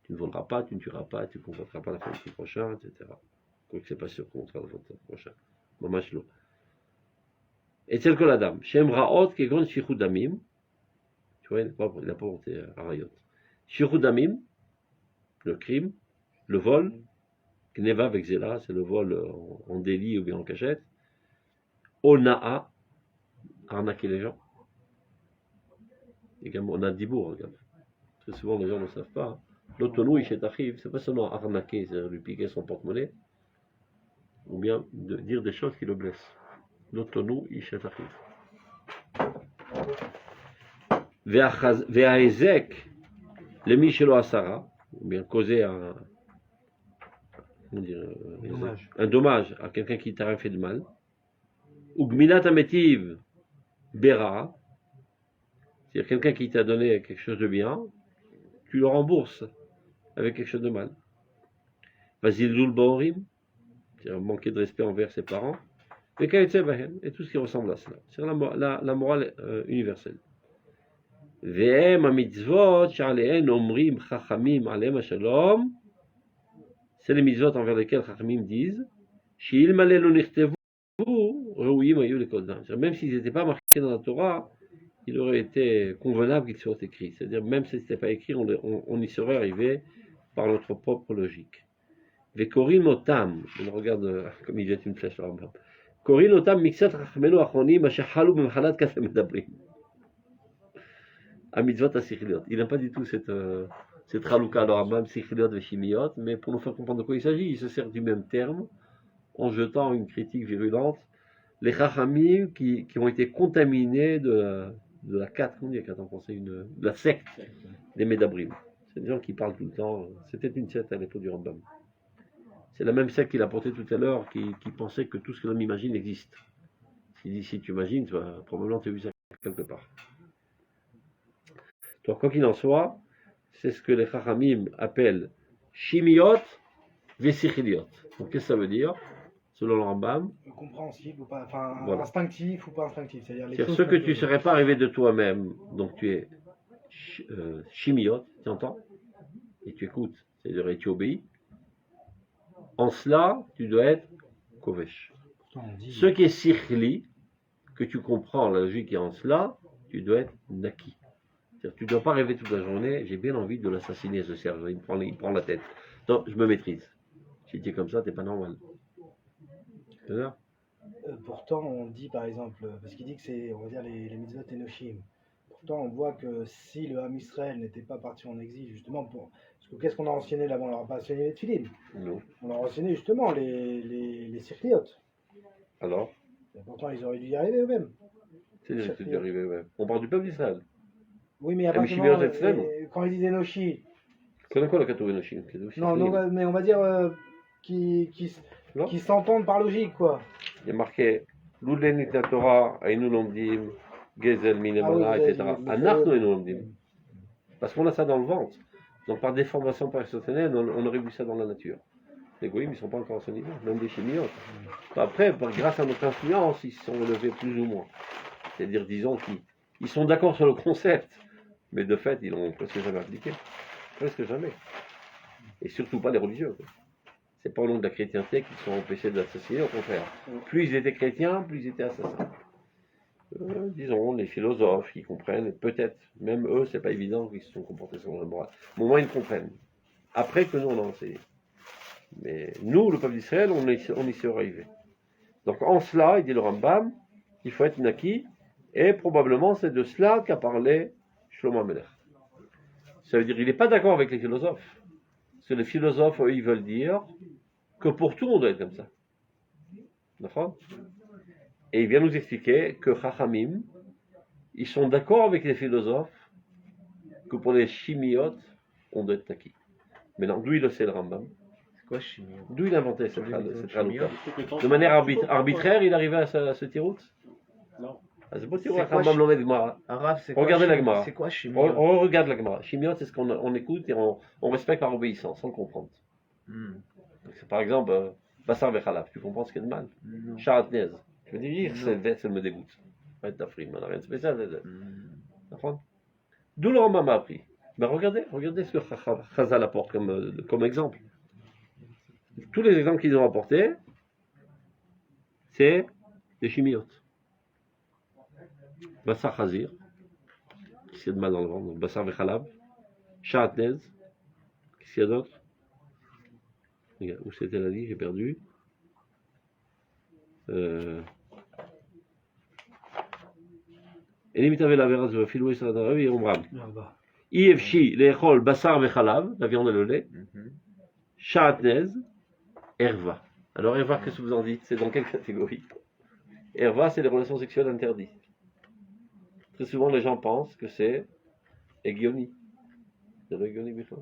Tu ne voleras pas, tu ne tueras pas, tu ne convoiteras pas la femme de ton prochain, etc. Quoique c'est pas sûr qu'on convoitera la femme de ton prochain. Mamash lo. Et tel que la dame. Shem raot qui est grande shichud damim. Tu vois, il n'a pas monté à Rayot. Shichud damim, le crime, le vol. Gneva avec Zéla, c'est le vol en délit ou bien en cachette. Onaa, arnaquer les gens. Également, on a Dibour, regarde. Très souvent, les gens ne savent pas. L'autonou, il arrive, c'est pas seulement arnaquer, c'est-à-dire lui piquer son porte-monnaie, ou bien de dire des choses qui le blessent. L'autonou, il arrive. Ve'aezek, le Michelo Asara, ou bien causer un dommage à quelqu'un qui t'a fait de mal. Ou Gminat Ametiv Bera, c'est-à-dire quelqu'un qui t'a donné quelque chose de bien, tu le rembourses avec quelque chose de mal. Vasilul Baorim, c'est-à-dire manquer de respect envers ses parents, et tout ce qui ressemble à cela. C'est la morale universelle. Ve'em ha-mitzvot sha'alehen omrim chachamim alehem ha-shalom, c'est les mitzvot envers lesquelles chachamim disent She'il malé lo nirtevu reouim ayu le kodam. Même s'ils n'étaient pas marqués dans la Torah, il aurait été convenable qu'ils soient écrits. C'est-à-dire, même si ce n'était pas écrit, on y serait arrivé par notre propre logique. Vekorin otam, on regarde comme il jette une flèche sur Rambam. Korin otam mixat rachmenu achronim asher halu b'mchalat kasem medabrim. Amitzvot asichliot. Il n'a pas du tout cette chalouka dans Rambam, sichliot et shimiot, mais pour nous faire comprendre de quoi il s'agit, il se sert du même terme en jetant une critique virulente. Les chachamim qui ont été contaminés de la de la secte des Médabrim. C'est des gens qui parlent tout le temps. C'était une secte à l'époque du Rambam. C'est la même secte qu'il a portée tout à l'heure, qui pensait que tout ce que l'homme imagine existe. Il dit, si tu imagines, probablement tu as vu ça quelque part. Donc, quoi qu'il en soit, c'est ce que les Chachamim appellent Shimiot Vesichiliot. Donc, qu'est-ce que ça veut dire, selon le Rambam? Compréhensible ou pas, enfin, voilà. Instinctif ou pas instinctif. C'est ce que tu ne serais pas arrivé de toi-même, donc tu es Shimiot, tu entends? Et tu écoutes, c'est-à-dire et tu obéis. En cela, tu dois être Kovesh. Ce qui est Sichli, que tu comprends la logique qui est en cela, tu dois être Naki. C'est-à-dire, tu ne dois pas rêver toute la journée, j'ai bien envie de l'assassiner ce sergent, il prend la tête. Non, je me maîtrise. Si tu es comme ça, tu n'es pas normal. C'est ça? Pourtant, on dit par exemple, parce qu'il dit que c'est, on va dire, les mitzvot Enoshim. Pourtant, on voit que si le Ham Israël n'était pas parti en exil, justement, parce que qu'est-ce qu'on a enseigné là-bas? On leur a pas enseigné les tefilin. Non. On leur a enseigné justement les circliotes. Alors, Et pourtant, ils auraient dû y arriver eux-mêmes. c'est des études d'arrivée, ouais. On parle du peuple d'Israël. Oui, mais à Ah, mais partir du Shimon moment, Etzlem. quand ils disent Enoshi, Connais quoi la Katou Enoshim? non, mais on va dire qui Non. s'entendent par logique, quoi. Il y a marqué L'Oulenit la Torah, Aïnou Lomdim, Gezel Minemana, Ah oui, etc. vous avez dit, Anarno Aïnou Lomdim. Parce qu'on a ça dans le ventre. Donc par déformation personnelle, on aurait vu ça dans la nature. Les goïms, ils ne sont pas encore à ce niveau, même des chimiotes. Après, grâce à notre influence, ils se sont élevés plus ou moins. C'est-à-dire, disons qu'ils sont d'accord sur le concept, mais de fait, ils l'ont presque jamais appliqué. Presque jamais. Et surtout pas les religieux. C'est pas au nom de la chrétienté qu'ils sont empêchés d'assassiner, au contraire. Plus ils étaient chrétiens, plus ils étaient assassins. Disons, les philosophes, ils comprennent, et peut-être, même eux, c'est pas évident qu'ils se sont comportés selon la morale. Mais au moins, ils comprennent. Après que nous, on a enseigné. Mais nous, le peuple d'Israël, on y s'est arrivé. Donc en cela, il dit le Rambam, il faut être naki, et probablement c'est de cela qu'a parlé Shlomo Amelech. Ça veut dire qu'il n'est pas d'accord avec les philosophes. Parce que les philosophes, eux, ils veulent dire que pour tout, on doit être comme ça. D'accord ? Et il vient nous expliquer que Chachamim, ils sont d'accord avec les philosophes que pour les chimiotes, on doit être naki. Maintenant, d'où il le sait le Rambam? C'est quoi chimie? D'où il a inventé cette chimiote. halakha? De manière arbitraire, il arrivait à ce tirout? Non. Ah, c'est pas C'est tirout, quoi, Rambam Lomed Gemara. Arabe, c'est quoi? Regardez la chimie? Gemara. C'est quoi chimie? On regarde la Gemara. Chimiote, c'est ce qu'on écoute et on respecte par obéissance, sans le comprendre. Donc, c'est par exemple, Bassar Vechalaf, tu comprends ce qu'il y a de mal? Non. Sharatnez, je veux dire, Non. c'est bête, ça me dégoûte. Pas être tafrim, on n'a rien de spécial. D'accord? D'où le Rambam a appris. Ben regardez ce que Chazal apporte comme exemple. Tous les exemples qu'ils ont apportés, c'est des chimiotes. Bassar Khazir, qu'est-ce qu'il y a de mal dans le ventre? Bassar Vechalab, Sharatnez, qu'est-ce qu'il y a d'autre? Regarde, où c'était la ligne, j'ai perdu. Elimita Velaveras Filou Israël et Omram. Là-bas. IFC, l'échol, Bassar Vechalav, la viande et le lait. Sharatnez, Herva. Alors Herva, qu'est-ce que vous en dites? C'est dans quelle catégorie? Herva, c'est les relations sexuelles interdites. Très souvent, les gens pensent que c'est Egioni. C'est le Egioni Bichlal.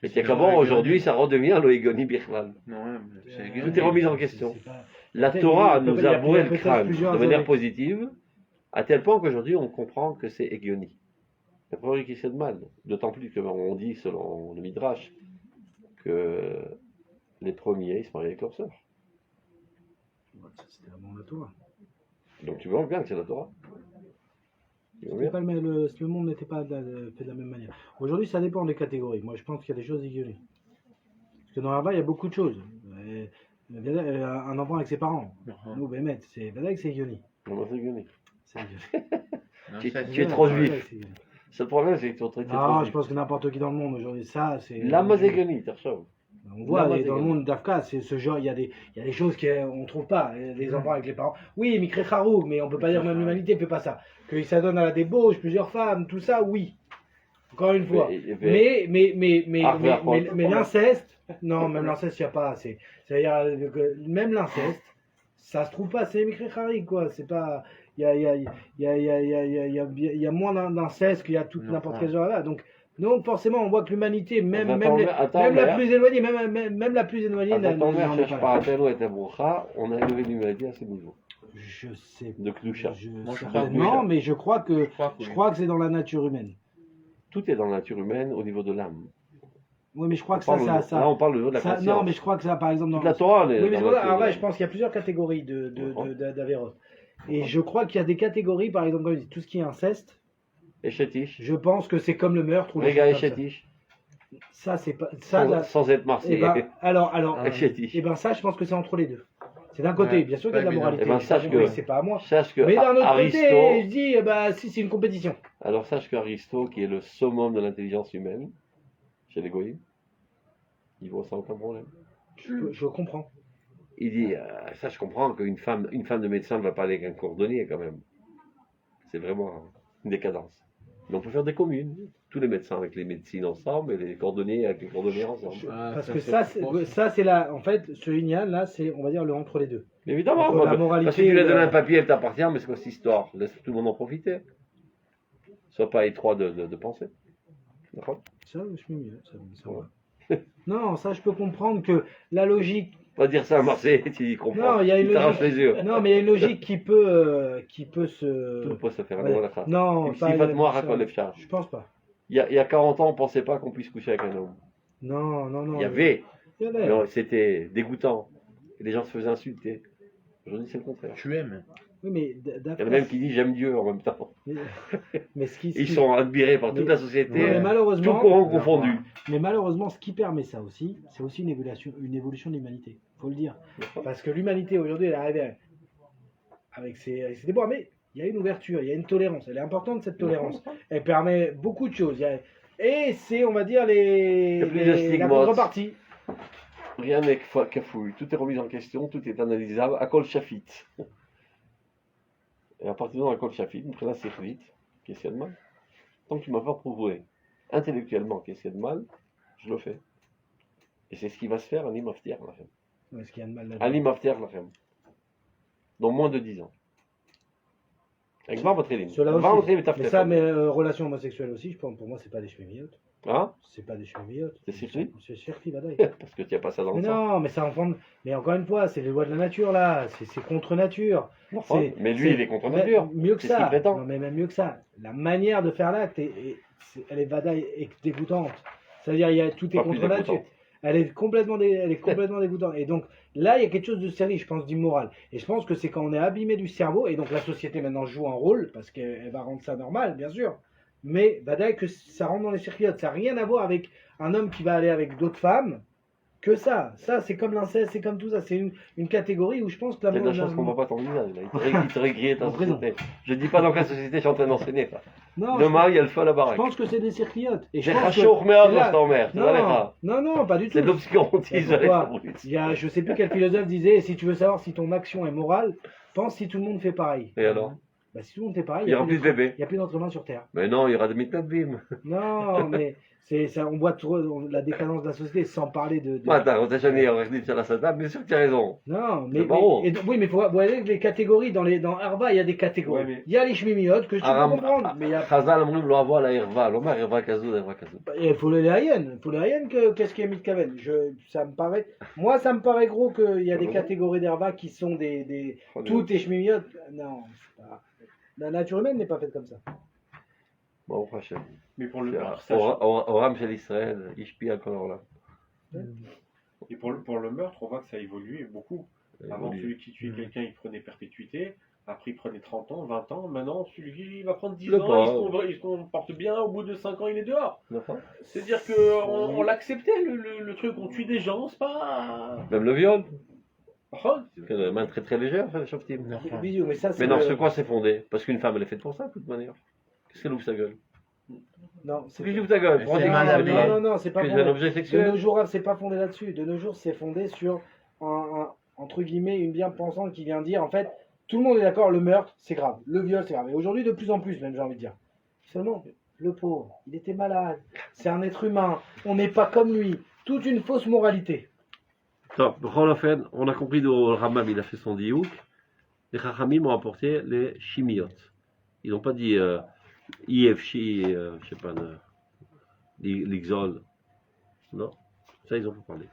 Mais qu'avant, aujourd'hui, ça redevient le Egioni Bichlal. Non, Tout est remis en question. C'est pas- La Peut-être Torah il y a- nous a bourré le peut-être crâne plusieurs de manière années. positive, à tel point qu'aujourd'hui, on comprend que c'est Egioni. La priori, qui c'est de mal. D'autant plus qu'on dit, selon le Midrash, que les premiers, ils se marient avec leur sœur. C'était avant la Torah. Donc tu vois bien que c'est la Torah. Tu vois bien. Le monde n'était pas fait de la même manière. Aujourd'hui, ça dépend des catégories. Moi, je pense qu'il y a des choses ignorées. Parce que dans la Hava, il y a beaucoup de choses. Un enfant avec ses parents. Nous, Bémet, c'est vrai que c'est Yoni. Non, c'est Egioni. C'est Yoni. Tu es trop juif. C'est le problème, c'est que tu es trop Ah, je juif. pense que n'importe qui dans le monde aujourd'hui, ça, c'est. La Egioni, tu reçois. On voit La dans le monde d'Afka, c'est ce genre, il y a des choses qu'on ne trouve pas. Les enfants avec les parents. Oui, Mikre Haroug, mais on ne peut pas dire même l'humanité ne fait pas ça. Qu'ils s'adonnent à la débauche, plusieurs femmes, tout ça, oui. Encore une fois. Mais l'inceste, non, même l'inceste, il n'y a pas assez. C'est-à-dire que même l'inceste, ça se trouve pas, c'est Mikre Haroug, quoi. C'est pas. Il y a moins d'inceste qu'il y a tout n'importe quel genre là. Donc forcément, on voit que l'humanité, même la plus éloignée, même la plus éloignée, Attends, mère, n'en est cherche pas pas là. à peine où est Aboucha, on a élevé l'humanité à ce niveau. Je sais. De Kdusha. Moi, je crois que Non, oui. mais je crois que c'est dans la nature humaine. Tout est dans la nature humaine au niveau de l'âme. Oui, mais je crois que Là, on parle au niveau de la ça, conscience. non, mais je crois que ça, par exemple, Toute la Torah, elle est oui, mais dans voilà, la alors, nature ouais, je pense qu'il y a plusieurs catégories d'Avéros. Et je crois qu'il y a des catégories, par exemple, comme je dis, tout ce qui est inceste, Et Chétiche. je pense que c'est comme le meurtre ou les Réga et choses comme ça. Chétiche. Ça, c'est pas. Ça, là, Sans être eh marseillais. ben, alors, Et Chétiche. et ben ça, je pense que c'est entre les deux. C'est d'un côté, Ouais, bien sûr qu'il y a de la pas moralité. évident. Eh ben, sache Oui, que- c'est pas à moi. Sache que Mais d'un autre côté, Aristo, je dis, si c'est une compétition. alors sache qu'Aristo, qui est le summum de l'intelligence humaine, chez les goïms, il voit ça aucun problème. Je comprends. il dit, ça je comprends qu'une femme de médecin ne va pas aller avec un cordonnier quand même. C'est vraiment une décadence. Mais on peut faire des communes. Tous les médecins avec les médecines ensemble et les cordonniers avec les cordonniers ensemble. Parce que ça c'est la, en fait, ce Inyan là, c'est, on va dire, le entre les deux. Mais évidemment, Entre la parce moralité que tu lui as et donné la- un papier, elle t'appartient, mais c'est quoi cette histoire? Laisse tout le monde en profiter. Sois pas étroit de penser. D'accord? Ça, je m'y mets, ça va. Non, ça, je peux comprendre que la logique. Pas dire ça à Marseille, tu y comprends. Non, il y a une t'arrache logique. les yeux. Non, mais il y a une logique qui peut Tout se. le poste se faire Ouais. à la trace. Non, Si Fatma raconte les Je charges. pense pas. Il y a 40 ans, on pensait pas qu'on puisse coucher avec un homme. Non. Il y avait, Il y avait. mais c'était dégoûtant. Et les gens se faisaient insulter. Aujourd'hui, c'est le contraire. Tu aimes. Oui, mais Il y en d'après. a même qui disent j'aime Dieu en même temps. Mais ce qui. Ils sont admirés par toute Mais- la société, Ouais, mais malheureusement. tout courant confondu. Mais malheureusement, ce qui permet ça aussi, c'est aussi une évolution de l'humanité. Faut le dire. Parce que l'humanité aujourd'hui, elle est arrivée avec ses déboires, mais il y a une ouverture, il y a une tolérance. Elle est importante cette tolérance. Elle permet beaucoup de choses. Et c'est, on va dire, y a plus de la stigmates. contrepartie. Rien n'est cafouille, tout est remis en question, tout est analysable, à col chafit. Et à partir de col chafit, on prend assez vite, qu'est-ce qu'il y a de mal? Tant que tu m'as pas prouvé intellectuellement qu'est-ce qu'il y a de mal, je le fais. Et c'est ce qui va se faire à l'imaftière, la Ce qu'il y a de mal là-dedans. à l'imaftière, dans moins de 10 ans. Avec 20 votre ligne. Cela 20 aussi. votre ligne, Mais ça, mais relations homosexuelles aussi, je pense, pour moi, c'est pas des chemillotes. Hein? C'est pas des chemillotes. C'est circuit? C'est circuit, là Parce que tu n'as pas ça dans Mais le sang. non, mais ça enfant. Mais encore une fois, c'est les lois de la nature là. C'est contre nature. Enfin, C'est- mais lui, il est contre nature. Mieux que C'est ce qu'il ça. prétend. Non, mais même mieux que ça. La manière de faire l'acte, elle est vadaille et dégoûtante. C'est-à-dire, tout est Pas plus contre nature. dégoûtante. Elle est complètement dégoûtante. Et donc, là, il y a quelque chose de sérieux, je pense, d'immoral. Et je pense que c'est quand on est abîmé du cerveau, et donc la société maintenant joue un rôle, parce qu'elle va rendre ça normal, bien sûr. Mais vadaille que ça rentre dans les circuits. Ça n'a rien à voir avec un homme qui va aller avec d'autres femmes. Que ça, c'est comme l'inceste, c'est comme tout ça, c'est une catégorie où je pense que Il y a de la chance qu'on ne voit pas ton visage. Là. Il t'aurait grillé ta En prison. société. Je ne dis pas dans quelle société je suis en train d'enseigner. Ça. Non, Demain, il y a le feu à la je baraque. pense que c'est des circuitotes. Et je J'ai pense que rachot, mais c'est là- dans ta mère. non, pas du tout. C'est de l'obscurantisme. Pourquoi Il y a, je sais plus quel philosophe disait, si tu veux savoir si ton action est morale, pense si tout le monde fait pareil. Et alors? Bah, si tout le monde fait pareil, Il y aura plus de bébés. il y a plus d'êtres humains sur Terre. Mais non, il y aura des mitnabim. Non, mais c'est ça, on voit trop la décadence de la société sans parler de. Attends, on t'a jamais dit sur la sata, bien sûr que tu as raison. Non, C'est barreau. oui, mais faut voir les catégories dans Arva, il y a des catégories. Ouais, mais- Il y a les chmimiotes que je peux comprendre, mais il y a Chazal, on va avoir la herva. L'omar, herva kazou, herva kazou. il faut les Hayen. Il faut les Hayen qu'est-ce qui est Mitkaven. Ça me paraît. Moi, ça me paraît gros qu'il y a des catégories d'Arva qui sont des toutes les chmimiotes. Non, c'est pas. La nature humaine n'est pas faite comme ça. Bon, prochain. Mais pour le meurtre, sache- Oram chez l'Israël, Ishpi encore là. et pour le meurtre, on voit que ça a évolué beaucoup. Avant, celui qui tuait quelqu'un, il prenait perpétuité. Après, il prenait 30 ans, 20 ans. Maintenant, celui qui va prendre 10 Le ans, pauvre. il se comporte bien. Au bout de 5 ans, il est dehors. Enfin, C'est-à-dire qu'on l'acceptait, le truc. On tue des gens, c'est pas. même le viol. Oh, C'est une main très très légère, enfin, les Shoftim. Bisous, mais ça, c'est. Mais non, le- sur quoi c'est fondé? Parce qu'une femme, elle est faite pour ça, de toute manière. Qu'est-ce qu'elle ouvre sa gueule? Non, c'est Qu'est-ce qu'elle ouvre ta gueule? C'est Prends des mal guillemets, habillé. là. non, c'est pas Tu es un fondé. objet De sexuel? nos jours, c'est pas fondé là-dessus. De nos jours, c'est fondé sur entre guillemets une bien-pensante qui vient dire en fait, tout le monde est d'accord, le meurtre, c'est grave, le viol, c'est grave. Et aujourd'hui, de plus en plus, même j'ai envie de dire. Seulement, le pauvre, il était malade, c'est un être humain, on n'est pas comme lui. Toute une fausse moralité. Top. On a compris d'où le Rambam il a fait son diouk. Les Chachamim ont apporté les chimiotes. Ils n'ont pas dit IFC, je sais pas, l'Ixol. Non, ça ils ont pas parlé.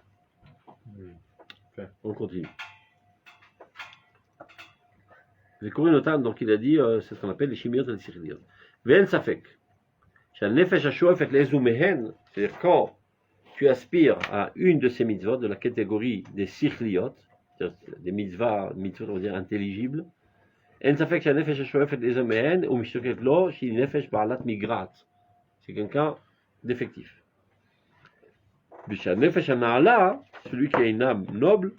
On continue. Le Kourinotan, donc il a dit, c'est ce qu'on appelle les chimiotes et les sirliotes. Ve'en safek. Nefesh HaShoefet le'ezu mehen, c'est-à-dire quand tu aspires à une de ces mitzvot de la catégorie des sirliot, c'est-à-dire des mitzvot, on va dire intelligibles, en safek nefesh HaShoefet le'ezu mehen, ou mishtoket lo, shi nefesh ba'alat migrat. C'est quelqu'un d'effectif. Bisha nefesh ha'na'ala, celui qui a une âme noble,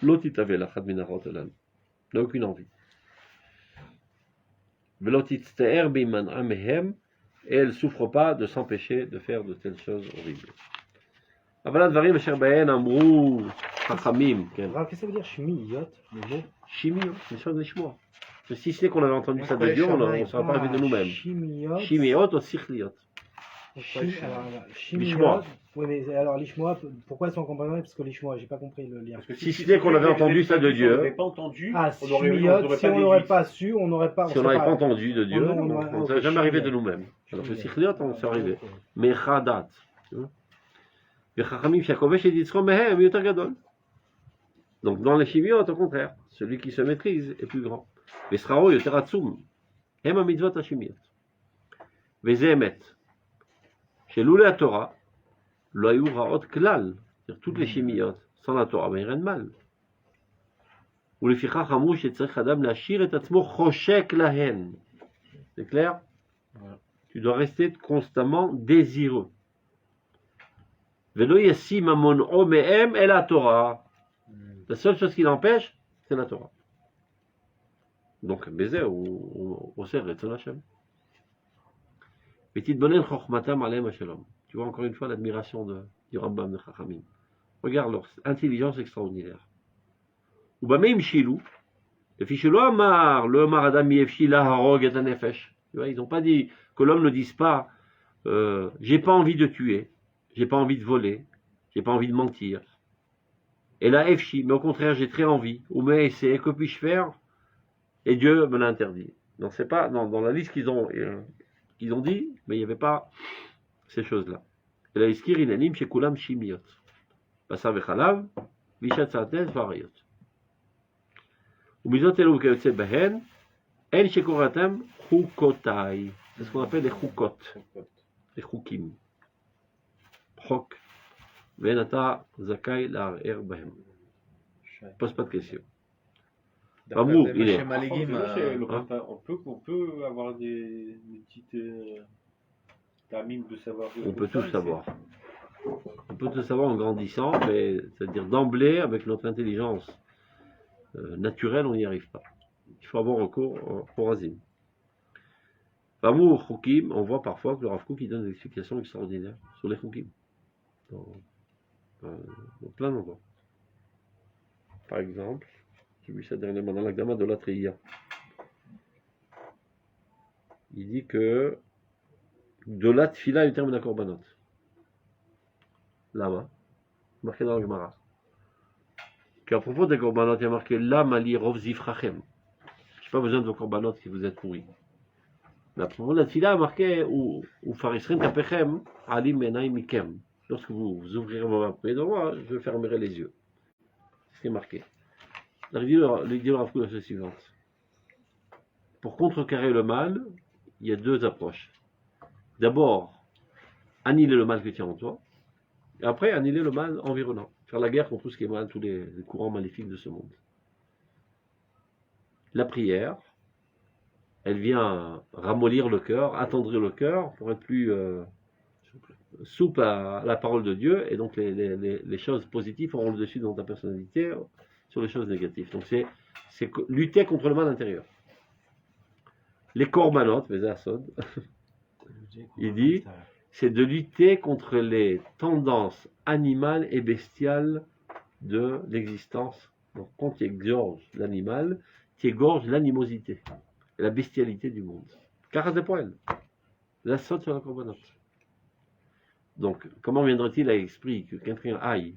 l'otitave l'achad minarot elan. N'a aucune envie. Velotitzte'er biman'a mehem, et elle ne souffre pas de s'empêcher de faire de telles choses horribles. Avalat varim asher bahen amrou Chachamim, כן. Rav, qu'est-ce que ça veut dire shmiyot, le mot? Chimio, c'est sûr des chmois. Si c'est qu'on avait entendu On ça de connaît Dieu, on Shamaï. ne serait pas arrivé de nous-mêmes. Shmiyot. Chimiot ou sichliot. Shmiyot. Oui, mais alors l'ishmoa, pourquoi ils sont comparables? Parce que l'ishmoa, j'ai pas compris le lien. Parce que Si c'était qu'on avait entendu ça de Dieu. On n'avait pas entendu. Ah, on aurait- shmiyot, si on dit- l'aurait pas su, on n'aurait pas. Si on n'avait pas entendu de Dieu, on on aurait- ne ok, serait jamais arrivé de Shmiyot. nous-mêmes. Alors que Shmiyot. sichliot, on serait arrivé. Ok. Mais chadat. וחכמים שהכובש את יצרו מהם יותר גדול. Donc dans les chimiotes, au contraire, celui qui se maîtrise est plus grand. ושכרו יותר עצום. הם המצוות השמיות. וזה אמת. שלולא התורה, לא היו רעות כלל. C'est-à-dire, toutes les chimiotes, sans la Torah, ben, il n'y a rien de mal. ולפיכך אמרו שצריך אדם להשאיר את עצמו חושק להן. C'est clair? Voilà. Tu dois rester constamment désireux. ולא ישים המונעו מהם אלא התורה. La seule chose qui l'empêche, c'est la Torah. Donc, baiser au ser et Hashem. ותתבונן חוכמתם עליהם השלום. Tu vois encore une fois l'admiration du Rambam de Chachamim. Regarde leur intelligence extraordinaire. ובמה המשילו? לפי שלא אמר, לא אמר אדם מי הבשיל להרוג את הנפש. Tu vois, ils n'ont pas dit que l'homme ne dise pas j'ai pas envie de tuer, j'ai pas envie de voler, j'ai pas envie de mentir. Et là, Efshi, mais au contraire, j'ai très envie. Ou mais c'est que puis-je faire? Et Dieu me l'a interdit. Donc c'est pas dans la liste qu'ils ont dit, mais il n'y avait pas ces choses-là. Et là, iskir inanim shekulam shimiot. Basar vechalav, vishat sa'atez varayot. Ou mizot elu kayotze behen, en shekoratem chukotai. C'est ce qu'on appelle les chukot, les chukim. Chok. Venata zakai la'arer bahem. Pose pas de questions. Amour, il est. On peut avoir des petites termines de savoir. On peut tout savoir. On peut tout savoir en grandissant, mais c'est-à-dire d'emblée, avec notre intelligence naturelle, on n'y arrive pas. Il faut avoir recours au Razim. Amour, Choukim, on voit parfois que le Rav Kook il donne des explications extraordinaires sur les Choukim. Dans plein d'endroits. Par exemple, j'ai vu ça dernièrement dans l'Agdama de la Triya. Il dit que de la tfila est le terme d'un korbanot. Là-bas, marqué dans le Gemara. Qu'à propos des korbanot, il y a marqué la mali rov zifrachem. Je n'ai pas besoin de vos korbanot si vous êtes pourris. Mais à propos de la tfila, il y a marqué ou farisrin tapechem alim menai mikem. Lorsque vous ouvrirez vos mains près de moi, je fermerai les yeux. C'est ce qui est marqué. L'idée de Rav Kook est la suivante. Pour contrecarrer le mal, il y a deux approches. D'abord, annihiler le mal que tu as en toi, et après, annihiler le mal environnant. Faire la guerre contre tout ce qui est mal, tous les courants maléfiques de ce monde. La prière, elle vient ramollir le cœur, attendrir le cœur pour être plus souple à la parole de Dieu, et donc les choses positives auront le dessus dans ta personnalité sur les choses négatives. Donc c'est lutter contre le mal intérieur. Les korbanot, les asod, il dit, c'est de lutter contre les tendances animales et bestiales de l'existence. Donc quand tu égorges l'animal, tu égorges l'animosité et la bestialité du monde. Car c'est pour elle. L'asod sur la korbanot. Donc, comment viendrait-il à l'esprit que quelqu'un aille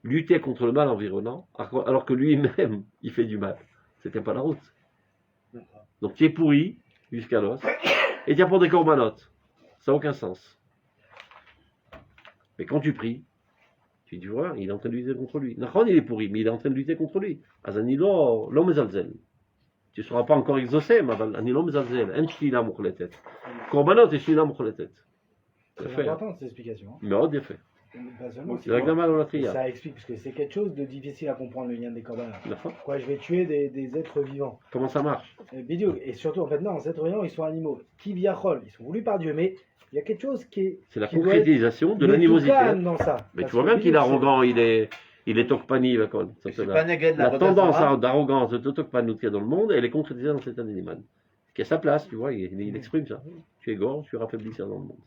lutter contre le mal environnant, alors que lui-même, il fait du mal? C'était pas la route. Donc, tu es pourri jusqu'à l'os, et tu apportes des corbanotes. Ça n'a aucun sens. Mais quand tu pries, tu dis, voilà, il est en train de lutter contre lui. Nachon, il est pourri, mais il est en train de lutter contre lui. Azanilo, l'homme zalzel. Tu ne seras pas encore exaucé, mais anilo mezalzel. En shlila mukhletet. Korbanot et shlila mukhletet. C'est important cette explication. Mais oh, bien fait. Pas seulement, C'est l'agdama dans la triya. ça explique, parce que c'est quelque chose de difficile à comprendre, le lien des korbanot. D'accord. Quoi, je vais tuer des êtres vivants. Comment ça marche? Bidiou. Et surtout, en fait, non, ces êtres vivants, ils sont animaux. Qui viachol, ils sont voulus par Dieu, mais il y a quelque chose qui est. C'est la qui doit concrétisation être de l'animosité. médicale dans ça. Mais Parce tu vois que bien qu'il est Bidiou, arrogant, il est tokpani. C'est pas négé de La tendance Vodazara. d'arrogance de tokpanout qu'il y a dans le monde, elle est concrétisée dans cet animal. Qui a sa place, tu vois, il exprime ça. Tu égorges, tu raffaiblis ça dans le monde.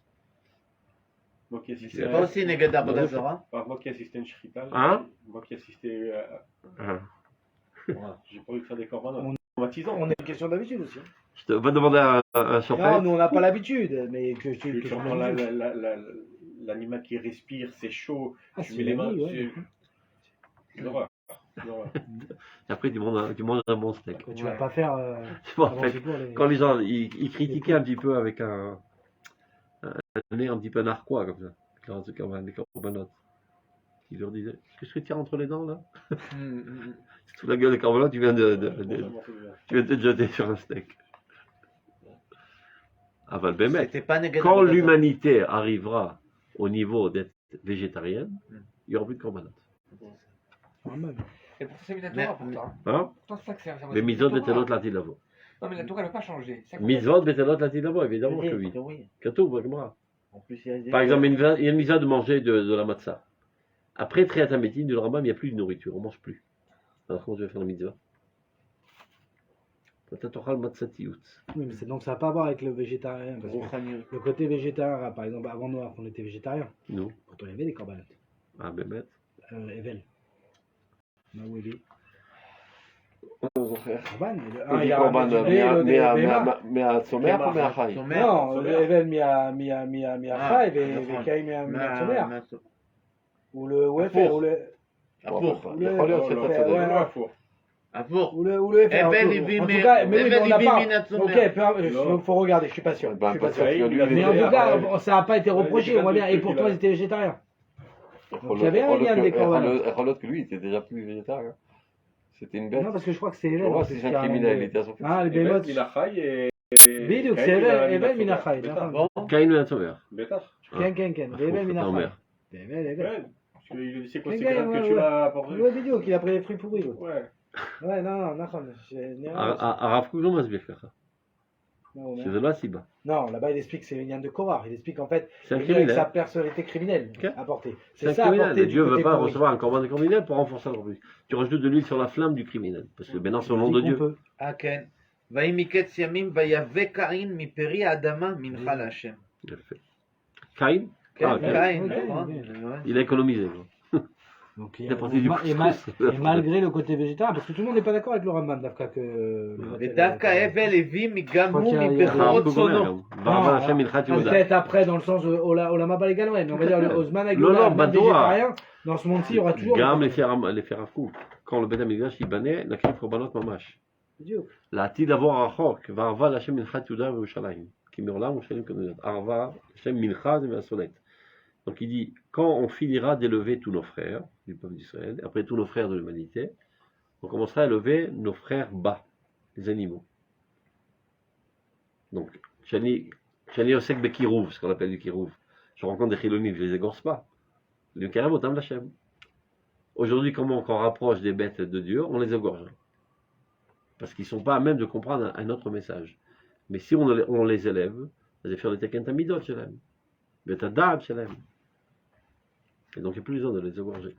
Moi qui assistais C'est pas aussi Neged Avodah Zara. moi qui assistais à une shrita, Hein moi qui assistais Ah. j'ai pas eu de faire des corbanotes. On- Traumatisant. On a une question d'habitude aussi. Je te va demander un Non, surprise. nous on n'a pas l'habitude, mais que Tu je prends l'animal qui respire, c'est chaud, Ah, tu c'est mets les la mains vie, ouais. dessus. C'est l'horreur. L'horreur. Et après, tu manges un bon steak. Tu vas pas faire. Bon, en avant fait, tout pour les- quand les gens ils critiquaient un petit peu avec un nez un petit peu narquois comme ça, quand les corbanotes. Ils leur disaient qu'est-ce que tu as entre les dents là? C'est toute la gueule des corbanotes, tu viens tu viens de te jeter sur un steak. Ah, bah, le bémet. C'était pas Neged Quand Avodah Zara. l'humanité arrivera au niveau d'être végétarienne, il n'y aura plus de corbanotes. Ah, même. Et pour ça, c'est la Mais- Torah, pourtant. Hein? Je pense pas que c'est Les mitzvot betelot latilavo. Non, mais la Torah, elle n'a pas changé. C'est Mitzvot betelot latilavo, évidemment que oui. Oui. Katou, Gemara. En plus, il y a des- Par exemple, il y a une mitzvah de manger de la matzah. Après Triatamétine, du Rambam, il n'y a plus de nourriture, on ne mange plus. Alors comment tu vas faire la mitzvah? Peut-être le matzatiout. Oui, mais donc ça n'a pas à voir avec le végétarien. Parce que Rouhaniut. le côté végétarien, par exemple, avant Noir, on était végétarien. Nous. Quand on avait des corbanotes. Ah, Bémet. Evel. Maouéli. On Corban. dit Corban, mais à Somer ou mais à Chai? Somer, Non, Somer. Evel Miachai, נכון. וקיים מהצומח. מה- ou le Wefer, ou le הפוך. יכול להיות שאתה ouais, צודק. ouais. הפוך. הפוך. ou le Wefer. Evel, en il vit tout mais- cas, mais oui, Evel, on il n'a vit pas. Minatsummer. Ok, Non. faut regarder, je suis pas sûr. Bah, Je suis pas parce sûr. que lui, Mais en tout cas, Ouais. ça n'a pas été reproché, Ouais, on va dire, il y a et pour toi, là. c'était végétarien. Donc, il y avait un lien des corbanotes. יכול להיות que lui, il était déjà plus végétarien. C'était une bête. Non, parce que je crois que c'est Evel. Pour moi, en plus, c'est qui un a criminel, il amené- était à son fils. Ah, les Evel bémotes. Minachai et... בדיוק, Caïn, זה il a Evel mis מן la החי, Bêta. נכון. Bon. Caïn et Somer. Bêta. כן, כן, כן, ואבל מן אתה החי. אומר. ואבל, אבל. Ouais. Parce que c'est quoi כן, ces כן, graines que ouais, tu ouais. l'as apporté? Ouais, בדיוק, il a pris les fruits pourris. l'autre. Ouais. Ouais, non, נכון. הרב קוק לא מסביר ככה, Non, שזה לא הסיבה. là-bas, il explique que c'est une de Korah. Il explique en fait C'est un il vient avec sa criminel. personnalité criminelle Ok. apportée. C'est un ça criminel. apporté Et du Dieu ne côté veut pas pourri. recevoir un corban de criminel pour renforcer encore plus. Tu rajoutes de l'huile sur la flamme du criminel. Parce que maintenant, c'est au nom Il de dit Dieu. qu'on peut. כן. ויהי מקץ ימים ויבא קין מפרי האדמה מנחה להשם. יפה. קין? כן, Ah, ok. קין, ok, נכון. ok. Il a économisé. quoi. Donc, Il a porté du et malgré le côté végétarien, parce que tout le monde n'est pas d'accord avec le Ramban, d'Afka que. ודווקא הבל הביא גם crois הוא qu'il y a- מבכורות הרב קוק אומר צאנו. גם. ועבר השם מנחת יהודה. Peut-être après, dans le sens Olama Baliganoen, mais on va dire le Osman Non, Aguilar, non, même Badoa. végétarien, dans ce monde-ci, il y aura toujours. גם לפי הרב קוק. Quand le בית המקדש ייבנה, נקריב קורבנות ממש. בדיוק. לעתיד לבוא הרחוק, וערבה להשם מנחת יהודה וירושלים. כי מעולם ירושלים כנראה. ערבה, השם מנחה זה מהסולת. Donc il dit, quand on finira d'élever tous nos frères du peuple d'Israël, après tous nos frères de l'humanité, on commencera à élever nos frères bas, les animaux. Donc, Chani Osek Bekirouv, ce qu'on appelle du Kirouv. Je rencontre des Chilonim, je les égorce pas. Le Karev Otam Lachem. Aujourd'hui, comment on rapproche des bêtes de Dieu, on les égorge. Parce qu'ils ne sont pas à même de comprendre un autre message. Mais si on les élève, ça va faire des Teken Tamidot Shalem. Betadab Shalem. Et donc il n'y a plus besoin de les égorger.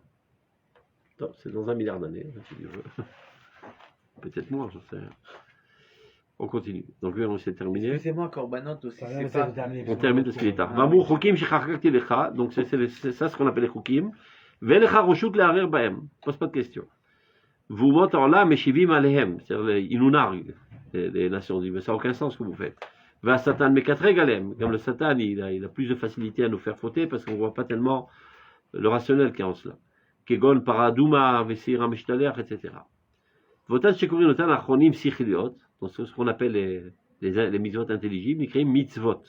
Top, c'est dans 1 milliard d'années, si tu veux. Peut-être moins, j'en sais rien. On continue. Donc lui, on s'est terminé. Excusez-moi, קורבנות aussi, Ça, c'est ça, pas... terminé. On termine de ce qu'il est tard. Vamou chokim shechakakti lecha. Donc c'est ça ce qu'on appelle les chokim. Velecha roshut leharer bahem. Pose pas de questions. Vous montrez en là, meshivim alehem. C'est-à-dire, ils nous narguent, les nations. On dit, mais ça n'a aucun sens ce que vous faites. Va Satan mekatreg alem. Comme le Satan, il a plus de facilité à nous faire fauter parce qu'on ne voit pas tellement le rationnel qu'il y a en cela. Kegon paraduma vesira mishtaler, etc. Votan shekurin otan achronim sichliot. Donc c'est ce qu'on appelle les mitzvot intelligibles, écrit mitzvot.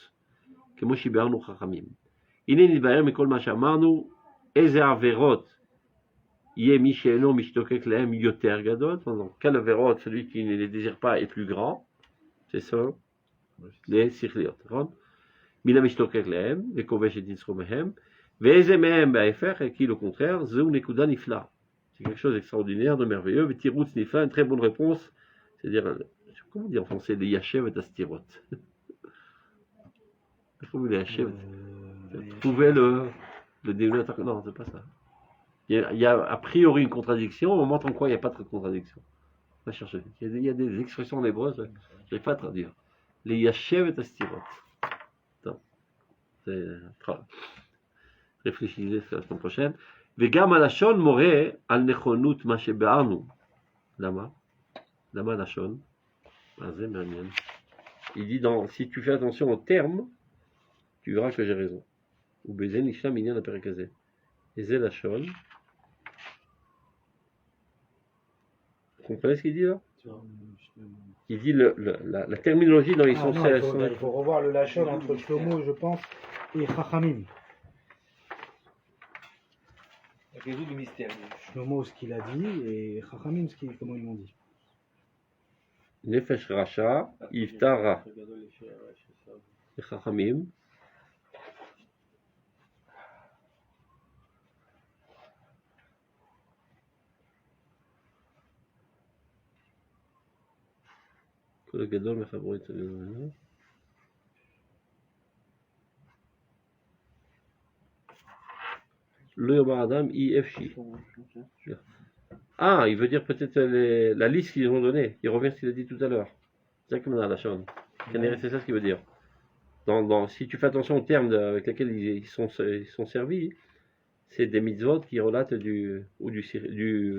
כמו שיברנו חכמים. הנה נתבהר מכל מה שאמרנו, איזה עבירות יהיה מי שאינו משתוקק להם יותר גדול. Donc, quelle עבירות, celui qui ne les désire pas est plus grand, c'est ça, les שכליות, נכון? מן המשתוקק להם, וכובש את יצרו מהם, ואיזה מהם בהפך, qui le contraire, זהו נקודה נפלאה. C'est quelque chose d'extraordinaire, de merveilleux, ותירוץ נפלא, une très bonne réponse, c'est-à-dire, comment dire en français, les yashev et astirot. Trouver les yashev. Trouver le dénominateur. Non, c'est pas ça. Il y a a priori une contradiction, on montre en quoi il n'y a pas de contradiction. On va chercher. Il y a des expressions en hébreu, je n'arrive pas à traduire. Les yashev et astirot. C'est réfléchissez la semaine prochaine. וגם הלשון מורה על נכונות מה שביארנו. למה? למה לשון? זה מעניין. Il dit si tu fais attention aux termes, tu verras que j'ai raison. ou בזה נשלם עניין הפרק הזה. וזה לשון. Vous comprenez ce qu'il dit là? Il dit la terminologie dans les sons. Il faut revoir le lachon entre Shlomo, je pense, et Chachamim. Résoudre le mystère. Shlomo, ce qu'il a dit, et Chachamim, comment ils l'ont dit. Nefesh Racha, Iftara. Et Chachamim. כל הגדול מחברו את הגדול. לא יאמר אדם אי אפשי. Ah, il veut dire peut-être la liste qu'ils ont donnée. Il revient à ce qu'il a dit tout à l'heure. C'est comme dans la chaîne. C'est ça ce qu'il veut dire. Si tu fais attention aux termes avec lesquels ils sont servis, c'est des mitzvot qui relatent du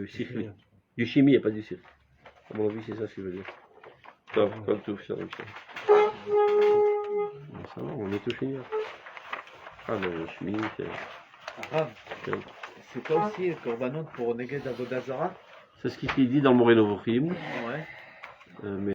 sikhli. Du chimie et pas du sikhli. À mon avis, c'est ça ce qu'il veut dire. טוב, כל טוב, שלום שלום. on est tout fini. le chemin, הרב, c'est pas aussi le korbanot pour Neged Avodah Zara? c'est ce qu'il dit dans le Moreno Vochim. Ouais. Mais